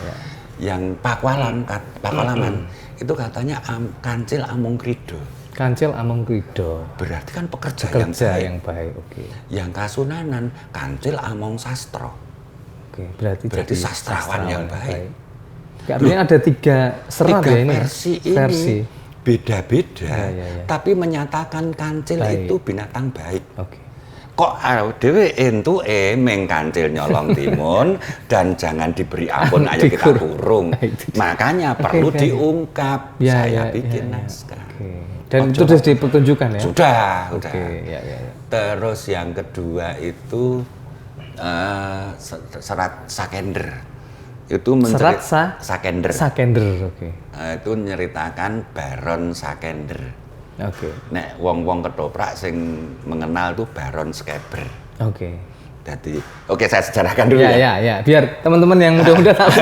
B: Yang Pakualaman itu katanya Kancil Among Krido.
A: Kancil Among Krido.
B: Berarti kan pekerja
A: yang baik.
B: Yang Kasunanan Kancil Among Sastro.
A: Oke, berarti
B: jadi sastrawan yang baik.
A: Artinya ada 3 serat ya ini.
B: Versi beda-beda, tapi menyatakan kancil itu binatang baik.
A: Oke.
B: Kok dhewe entuke meng kancil nyolong timun dan jangan diberi ampun, ayo kita kurung. Makanya perlu diungkap. Saya bikin naskah.
A: Dan itu sudah dipertunjukkan ya?
B: Sudah.
A: Ya.
B: Terus yang kedua itu serat Sakender. Itu
A: serat
B: Sakender.
A: Oke.
B: Itu nyeritakan Baron Sakender.
A: Oke.
B: Nek wong-wong ketoprak sing mengenal tuh Baron Skeber.
A: Oke.
B: Jadi, saya sejarahkan dulu ya.
A: Ya. Biar teman-teman yang muda-muda tahu.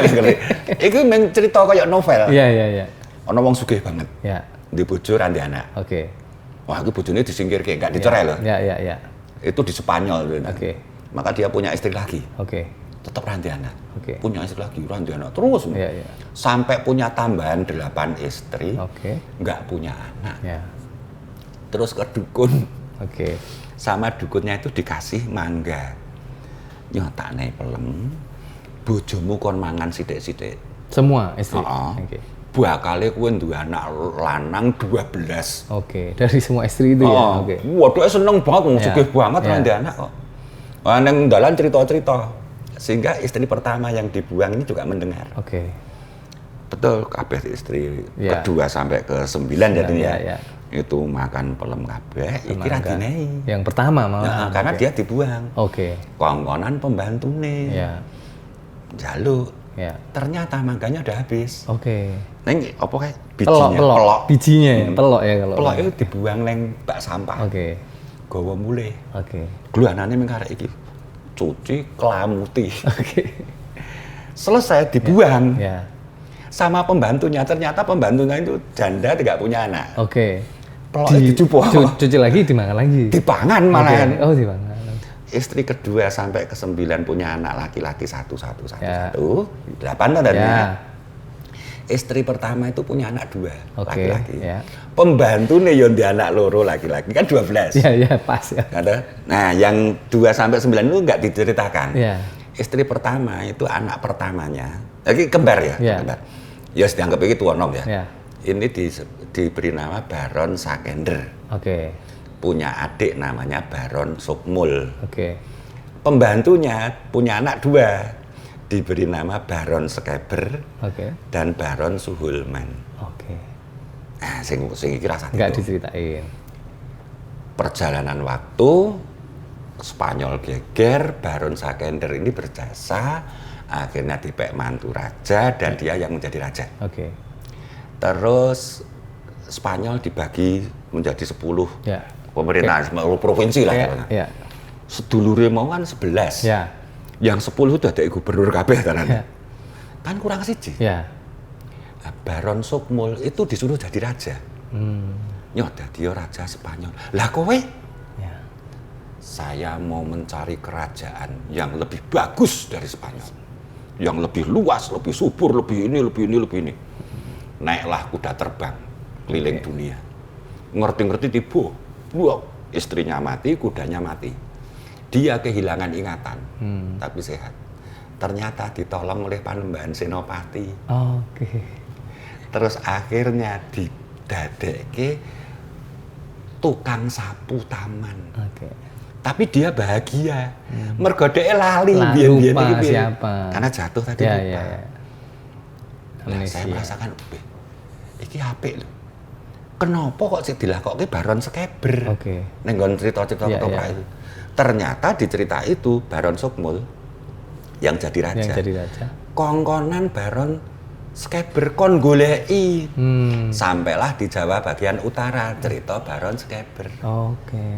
B: Iku meng cerita kayak novel.
A: Iya.
B: Ana wong sugih banget.
A: Ya.
B: Di bojo ra ndek anak.
A: Oke.
B: Wah, itu bojone disingkirke, enggak dicerai loh.
A: Iya.
B: Itu di Spanyol gitu.
A: Oke.
B: Maka dia punya istri lagi.
A: Oke.
B: Tetap ranti anak.
A: Oke.
B: Punya istri lagi, ranti anak terus.
A: Iya.
B: Sampai punya tambahan 8 istri.
A: Oke.
B: Enggak punya anak.
A: Ya.
B: Terus ke dukun.
A: Oke.
B: Sama dukunnya itu dikasih mangga. Nyotakne pelem. Bojomu kon mangan sithik-sithik.
A: Semua istri.
B: Oke. Bakale kowe duwe anak lanang 12.
A: Oke, dari semua istri itu ya. Oke.
B: Waduh, seneng banget, sugih banget ranti anak kok. Wah, nang dalan cerita-cerita. Sehingga istri pertama yang dibuang ini juga mendengar.
A: Oke.
B: Betul, kabeh istri kedua sampai ke 9 jadinya.
A: Ya.
B: Itu makan pelem kabeh, iki ra dinehi.
A: Yang pertama malah.
B: Karena dia dibuang.
A: Oke.
B: Kongkonan pembantune.
A: Ya.
B: Jaluk.
A: Ya.
B: Ternyata mangganya udah habis.
A: Oke.
B: Neng apa kayak bijinya?
A: Pelok. Bijinya ya, pelok ya kalau.
B: Pelok itu dibuang neng bak sampah.
A: Oke.
B: Gawa mulih.
A: Oke.
B: Gluanane mung karek iki. Cuci, kelamuti.
A: Oke.
B: Selesai dibuang.
A: Ya.
B: Sama pembantunya, ternyata pembantunya itu janda tidak punya anak.
A: Oke.
B: Pelok dicupo.
A: Cuci lagi, dimakan lagi.
B: Dipangan malahan.
A: Oh, dipangan.
B: Istri kedua sampai ke 9 punya anak laki-laki satu. 8 tandanya.
A: Ya.
B: Istri pertama itu punya anak 2 laki-laki.
A: Ya.
B: Pembantunya yang di anak loro laki-laki kan 12.
A: Iya, pas ya.
B: Nah, yang 2 sampai 9 itu nggak diceritakan.
A: Ya.
B: Istri pertama itu anak pertamanya. Lagi kembar ya, kembar. Ya dianggap itu tuanom ya. Ini diberi nama Baron Sakender.
A: Oke.
B: Punya adik namanya Baron Sukmul.
A: Oke.
B: Pembantunya punya anak 2, diberi nama Baron Skeber.
A: Oke.
B: Dan Baron Suhulman.
A: Oke.
B: Nah, sing iki rasane
A: enggak diceritain.
B: Perjalanan waktu, Spanyol geger, Baron Sakender ini berjasa, akhirnya dipek mantu raja dan dia yang menjadi raja.
A: Oke.
B: Terus Spanyol dibagi menjadi 10. Pemerintahan provinsi lah.
A: Ya.
B: Sedulure mau kan 11.
A: Ya.
B: Yang 10 itu ada gubernur kabeh tanane. Kan kurang siji.
A: Ya.
B: Nah, Baron Sukmul itu disuruh jadi raja. Nyoh dadi raja Spanyol. Lah kowe?
A: Ya.
B: Saya mau mencari kerajaan yang lebih bagus dari Spanyol. Yang lebih luas, lebih subur, lebih ini. Naiklah kuda terbang keliling dunia. Ngerti-ngerti tiba. Wow, istrinya mati, kudanya mati. Dia kehilangan ingatan, tapi sehat. Ternyata ditolong oleh Panembahan Senopati.
A: Oke.
B: Terus akhirnya didadekke tukang sapu taman. Oke. Tapi dia bahagia. Mergo dhek lali biyen-biyen iki
A: siapa?
B: Karena jatuh tadi lupa.
A: Ya.
B: Nah, saya merasakan, iki apik lho. Kenapa kok sih dilakokke Baron Skeber?
A: Oke.
B: Ning nggon cerita-cerita ketoprak itu. Ternyata di cerita itu Baron Sukmul yang jadi raja. Kongkonan Baron Skeber kon goleki. Sampailah di Jawa bagian utara cerita Baron Skeber.
A: Oke.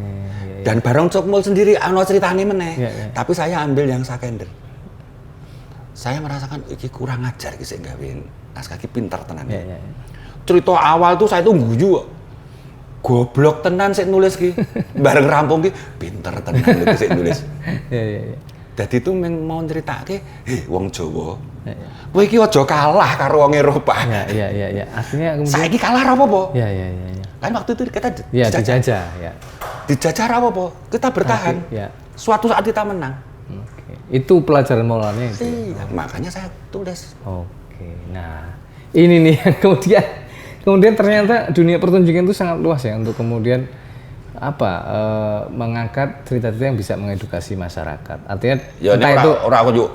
B: Dan Baron Sukmul sendiri ana ceritane meneh. Tapi saya ambil yang Sakender. Saya merasakan iki kurang ajar iki sing gawe naskah iki pinter tenan. Cerita awal tuh saya tuh guyu. Goblok tenan sik nulis ki. Bareng rampung ki pinter tenan lho sik nulis. Iya. Dadi itu mau ceritake, wong Jawa. Kowe iki aja kalah karo wong Eropa.
A: Iya. Artinya kemudian
B: saiki kalah apa?
A: Iya.
B: Kan waktu itu kita
A: dijajah, ya.
B: Dijajah apa? Kita bertahan. Suatu saat kita menang.
A: Oke. Itu pelajaran moralnya itu.
B: Iya, makanya saya tulis.
A: Oke. Nah, ini nih yang kemudian ternyata dunia pertunjukan itu sangat luas ya untuk kemudian mengangkat cerita-cerita yang bisa mengedukasi masyarakat. Artinya
B: ya,
A: entah itu
B: orang aku juga,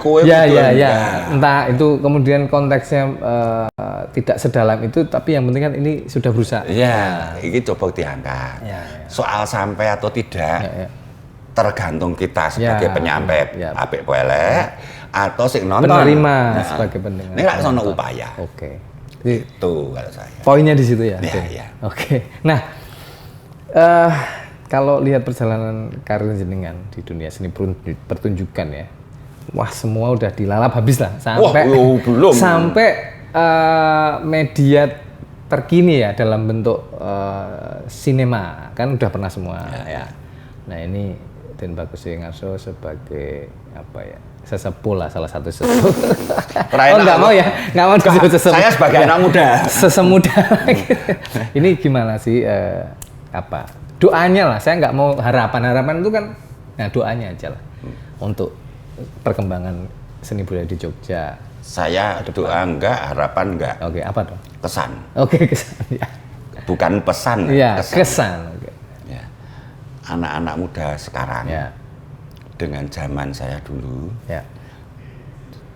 B: kowe
A: ya. Entah itu kemudian konteksnya tidak sedalam itu, tapi yang penting kan ini sudah berusaha.
B: Ya, ini coba diangkat. Soal sampai atau tidak. Tergantung kita sebagai penyampai apik elek atau sing nonton
A: penerima sebagai pendengar.
B: Ini sono upaya.
A: Oke.
B: Itu kalau saya.
A: Poinnya di situ ya.
B: Iya.
A: Oke. Nah, kalau lihat perjalanan karir jenengan di dunia seni pertunjukan ya, wah semua udah dilalap habis lah sampai
B: belum.
A: Sampai media terkini ya dalam bentuk sinema kan udah pernah semua ya. Nah ini Den Bagus Sungarso sebagai sesepuh lah, salah satu sesepuh. Nggak mau disebut sesepuh.
B: Saya sebagai anak muda.
A: Sesemuda. Ini gimana sih doanya lah? Saya nggak mau harapan itu kan, nah doanya aja lah untuk perkembangan seni budaya di Jogja.
B: Saya doa enggak, harapan enggak.
A: Oke, apa dong?
B: Kesan.
A: Oke, kesan ya.
B: Bukan pesan.
A: Iya, kesan.
B: Anak-anak muda sekarang dengan zaman saya dulu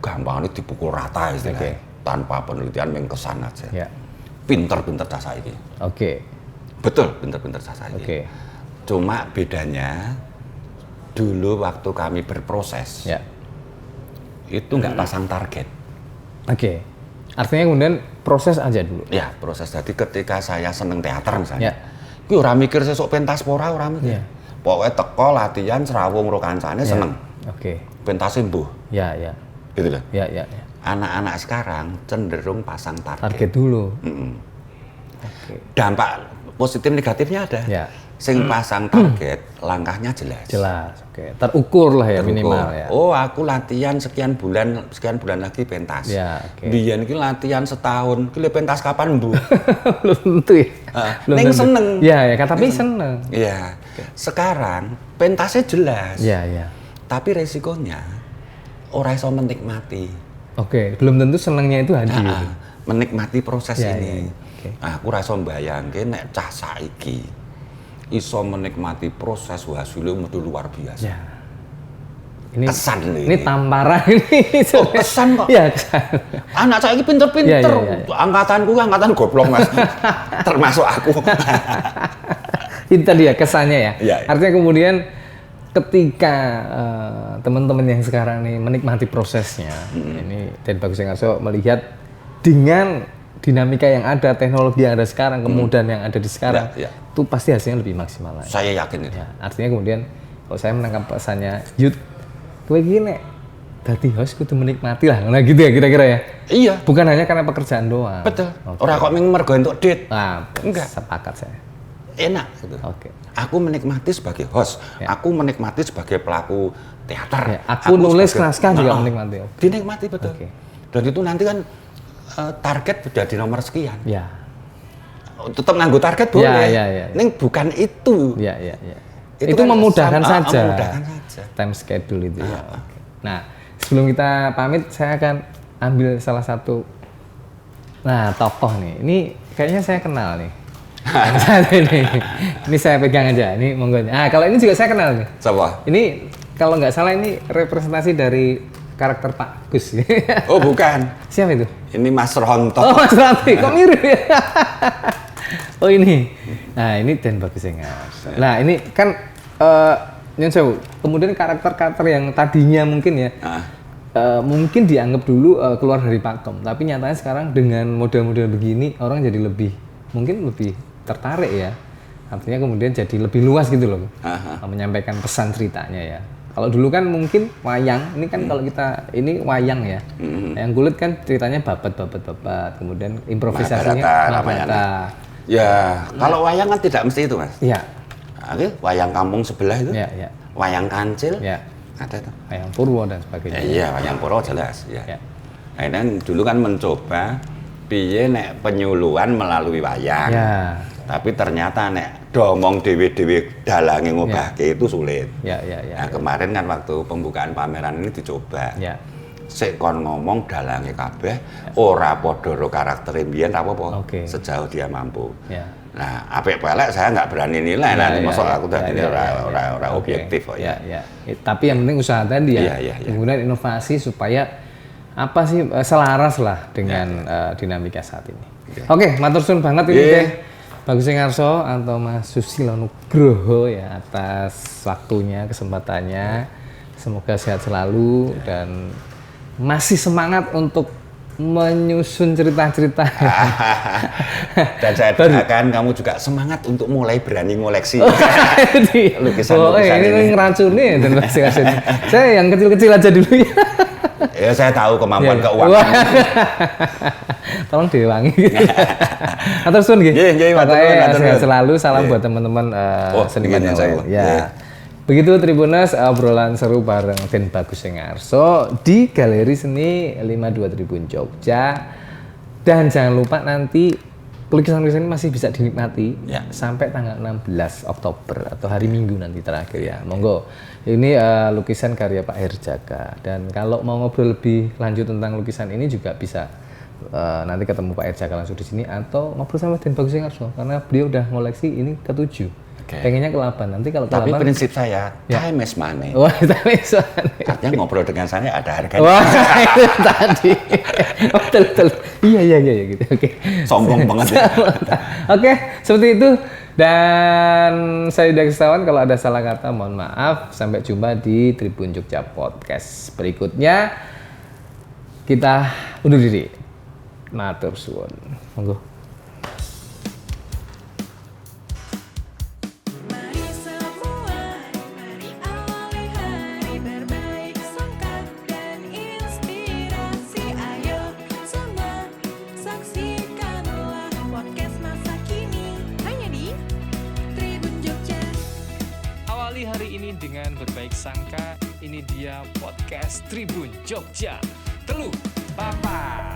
B: gampang itu dipukul rata istilahnya tanpa penelitian yang kesan aja. Pinter-pinter cah saiki. Betul, pinter-pinter cah saiki. Cuma bedanya dulu waktu kami berproses itu nggak pasang target.
A: Artinya kemudian proses aja dulu.
B: Ya, proses. Jadi ketika saya seneng teater misalnya. Kuwi ora mikir sesuk pentas pora ora mikir. Pokoknya teko latihan serawung karo kancane seneng. Pentas sembuh. Gitu loh. Anak-anak sekarang cenderung pasang target
A: dulu.
B: Dampak positif negatifnya ada. Sing pasang target langkahnya jelas.
A: Terukur lah ya minimal ya.
B: Oh, aku latihan sekian bulan lagi pentas. Biyen iki latihan setahun, ki pentas kapan, Bu?
A: Belum tentu ya.
B: Ning seneng.
A: Tapi seneng.
B: Iya. Sekarang pentasnya jelas. Tapi resikonya ora iso menikmati.
A: Belum tentu senengnya itu hadir.
B: Menikmati proses ini. Aku ora iso mbayangke nek cah saiki iso menikmati proses hasilnya mesti luar biasa. Kesan
A: ini tamparan ini.
B: Kesan kok.
A: Kesan.
B: Anak saya ini pinter-pinter. Angkatanku angkatan goblok Mas. Termasuk aku.
A: Itu tadi ya kesannya ya. Artinya kemudian ketika teman-teman yang sekarang nih menikmati prosesnya, ini Den Bagus Sungarso melihat dengan dinamika yang ada, teknologi yang ada sekarang, kemudahan yang ada di sekarang, itu pasti hasilnya lebih maksimal lagi.
B: Saya yakin itu.
A: Artinya kemudian kalau saya menangkap pesannya, Yud, kowe gini, dadi host kudu menikmati lah, nah gitu ya kira-kira ya.
B: Iya.
A: Bukan hanya karena pekerjaan doang.
B: Betul. Orang kok mergo entuk duit.
A: Enggak. Sepakat saya.
B: Enak gitu. Aku menikmati sebagai host, aku menikmati sebagai pelaku teater.
A: Aku nulis naskah juga menikmati.
B: Dinikmati betul. Dan itu nanti kan target sudah di nomor sekian. Tetap nganggo target boleh. Ning bukan itu.
A: Itu kan memudahkan saja. Time schedule itu ya. Nah, sebelum kita pamit saya akan ambil salah satu tokoh nih. Ini kayaknya saya kenal nih. Ini saya pegang aja. Ini monggo. Kalau ini juga saya kenal nih.
B: Siapa?
A: Ini kalau nggak salah ini representasi dari karakter Pak Gus.
B: Oh bukan.
A: Siapa itu?
B: Ini Mas Ronto.
A: Oh Mas Ronto, kok mirip ya? Oh ini. Nah ini Den Bagus Sungarso. Nah ini kan Nyon Sewu, kemudian karakter-karakter yang tadinya mungkin ya, mungkin dianggap dulu keluar dari pakem, tapi nyatanya sekarang dengan model-model begini orang jadi lebih tertarik ya. Artinya kemudian jadi lebih luas gitu loh, menyampaikan pesan ceritanya ya. Kalau dulu kan mungkin wayang, ini kan kalau kita ini wayang ya, yang kulit kan ceritanya babat, kemudian improvisasinya Mahabharata.
B: Ya, kalau wayang kan tidak mesti itu Mas.
A: Iya.
B: Wayang kampung sebelah itu, wayang kancil, ada tuh.
A: Wayang Purwo dan sebagainya.
B: Iya, wayang Purwo jelas. Nah ini kan dulu kan mencoba piye nek penyuluhan melalui wayang. Tapi ternyata nek domong dewe-dewe dalange ngobahke itu sulit. Nah, kemarin kan waktu pembukaan pameran ini dicoba. Sik kon ngomong dalange kabeh ora padha karo karaktere mbiyen apa-apa. Sejauh dia mampu. Nah, apik pelek saya nggak berani nilai nanti masuk aku tadi ora objektif kok ya.
A: Tapi yang penting usaha tadi menggunakan inovasi supaya apa sih selaras lah dengan dinamika saat ini. Oke, matur suwun banget ini teh Bagus Engarso atau Mas Susilo Nugroho ya atas waktunya, kesempatannya. Semoga sehat selalu dan masih semangat untuk menyusun cerita-cerita.
B: Dan saya doakan kamu juga semangat untuk mulai berani ngoleksi lukisan-lukisan
A: ini ngeracuni dan saya yang kecil-kecil aja dulu ya.
B: Ya saya tahu kemampuan keuangan.
A: Tolong diwangi. Atur suwun nggih. Sehat selalu, salam buat teman-teman seniman yang lain. Ya. Begitu Tribuners, obrolan seru bareng Den Bagus Engarso di Galeri Seni 52 Tribun Jogja. Dan jangan lupa nanti lukisan-lukisan ini masih bisa dinikmati sampai tanggal 16 Oktober atau hari Minggu nanti terakhir ya. Monggo. Ini lukisan karya Pak Herjaka. Dan kalau mau ngobrol lebih lanjut tentang lukisan ini juga bisa nanti ketemu Pak Herjaka langsung di sini atau ngobrol sama Den Bagus Engarso karena beliau udah ngoleksi ini ke-7. Pengennya ke-8 nanti kalau ke-8.
B: Tapi prinsip saya time is money.
A: Wah, time is money.
B: Artinya ngobrol dengan saya ada harganya.
A: Wah, itu tadi. Betul. Iya gitu. Oke.
B: Sombong banget ya.
A: Oke, seperti itu. Dan saya Yuda Kristawan, kalau ada salah kata mohon maaf. Sampai jumpa di Tribun Jogja Podcast berikutnya. Kita undur diri. Matur suwun. Monggo. Hari ini dengan berbaik sangka, ini dia podcast Tribun Jogja. Teluh, Bapak.